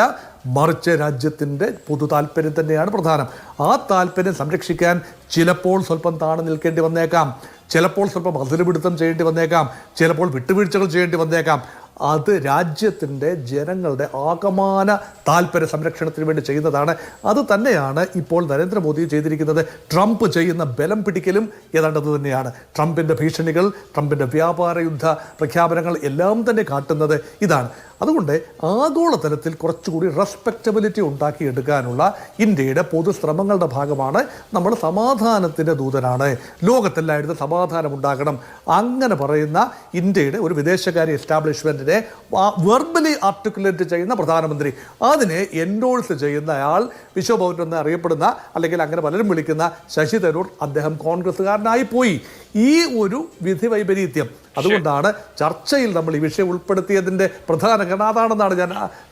മറിച്ച് രാജ്യത്തിൻ്റെ പൊതു താല്പര്യം തന്നെയാണ് പ്രധാനം. ആ താല്പര്യം സംരക്ഷിക്കാൻ ചിലപ്പോൾ സ്വല്പം താണു നിൽക്കേണ്ടി വന്നേക്കാം. ചിലപ്പോൾ സ്വല്പം മതിലുപിടുത്തം ചെയ്യേണ്ടി വന്നേക്കാം, ചിലപ്പോൾ വിട്ടുവീഴ്ചകൾ ചെയ്യേണ്ടി വന്നേക്കാം. അത് രാജ്യത്തിൻ്റെ ജനങ്ങളുടെ ആകമാന താല്പര്യ സംരക്ഷണത്തിന് വേണ്ടി ചെയ്യുന്നതാണ്. അത് തന്നെയാണ് ഇപ്പോൾ നരേന്ദ്രമോദി ചെയ്തിരിക്കുന്നത്. ട്രംപ് ചെയ്യുന്ന ബലം പിടിക്കലും ഏതാണ്ട് അത് തന്നെയാണ്. ട്രംപിൻ്റെ ഭീഷണികൾ, ട്രംപിൻ്റെ വ്യാപാര യുദ്ധ പ്രഖ്യാപനങ്ങൾ എല്ലാം തന്നെ കാട്ടുന്നത് ഇതാണ്. അതുകൊണ്ട് ആഗോളതലത്തിൽ കുറച്ചുകൂടി റെസ്പെക്റ്റബിലിറ്റി ഉണ്ടാക്കിയെടുക്കാനുള്ള ഇന്ത്യയുടെ പൊതുശ്രമങ്ങളുടെ ഭാഗമാണ് നമ്മൾ സമാധാനത്തിൻ്റെ ദൂതനാണ്, ലോകത്തെല്ലായിടത്തും സമാധാനം ഉണ്ടാകണം അങ്ങനെ പറയുന്ന ഇന്ത്യയുടെ ഒരു വിദേശകാര്യ എസ്റ്റാബ്ലിഷ്മെൻറ്റിനെ വെർബലി ആർട്ടിക്കുലേറ്റ് ചെയ്യുന്ന പ്രധാനമന്ത്രി, അതിനെ എൻഡോഴ്സ് ചെയ്യുന്നയാൾ വിശ്വപൗരൻ എന്ന് അറിയപ്പെടുന്ന, അല്ലെങ്കിൽ അങ്ങനെ പലരും വിളിക്കുന്ന ശശി തരൂർ, അദ്ദേഹം കോൺഗ്രസ്സുകാരനായി പോയി. ഈ ഒരു വിധി വൈപരീത്യം അതുകൊണ്ടാണ് ചർച്ചയിൽ നമ്മൾ ഈ വിഷയം ഉൾപ്പെടുത്തിയതിൻ്റെ പ്രധാന കാരണം അതാണെന്നാണ്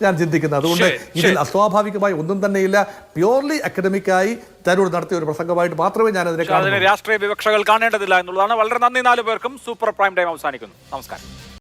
ഞാൻ ചിന്തിക്കുന്നത്. അതുകൊണ്ട് ഇതിൽ അസ്വാഭാവികമായി ഒന്നും തന്നെയില്ല. പ്യൂർലി അക്കാഡമിക്കായി തരൂർ നടത്തിയ ഒരു പ്രസംഗമായിട്ട് മാത്രമേ ഞാൻ അതിനെ രാഷ്ട്രീയ വിവക്ഷകൾ കാണേണ്ടതില്ല എന്നുള്ളതാണ്. വളരെ നന്ദി 4 പേർക്കും. സൂപ്പർ പ്രൈം ടൈം അവസാനിക്കുന്നു. നമസ്കാരം.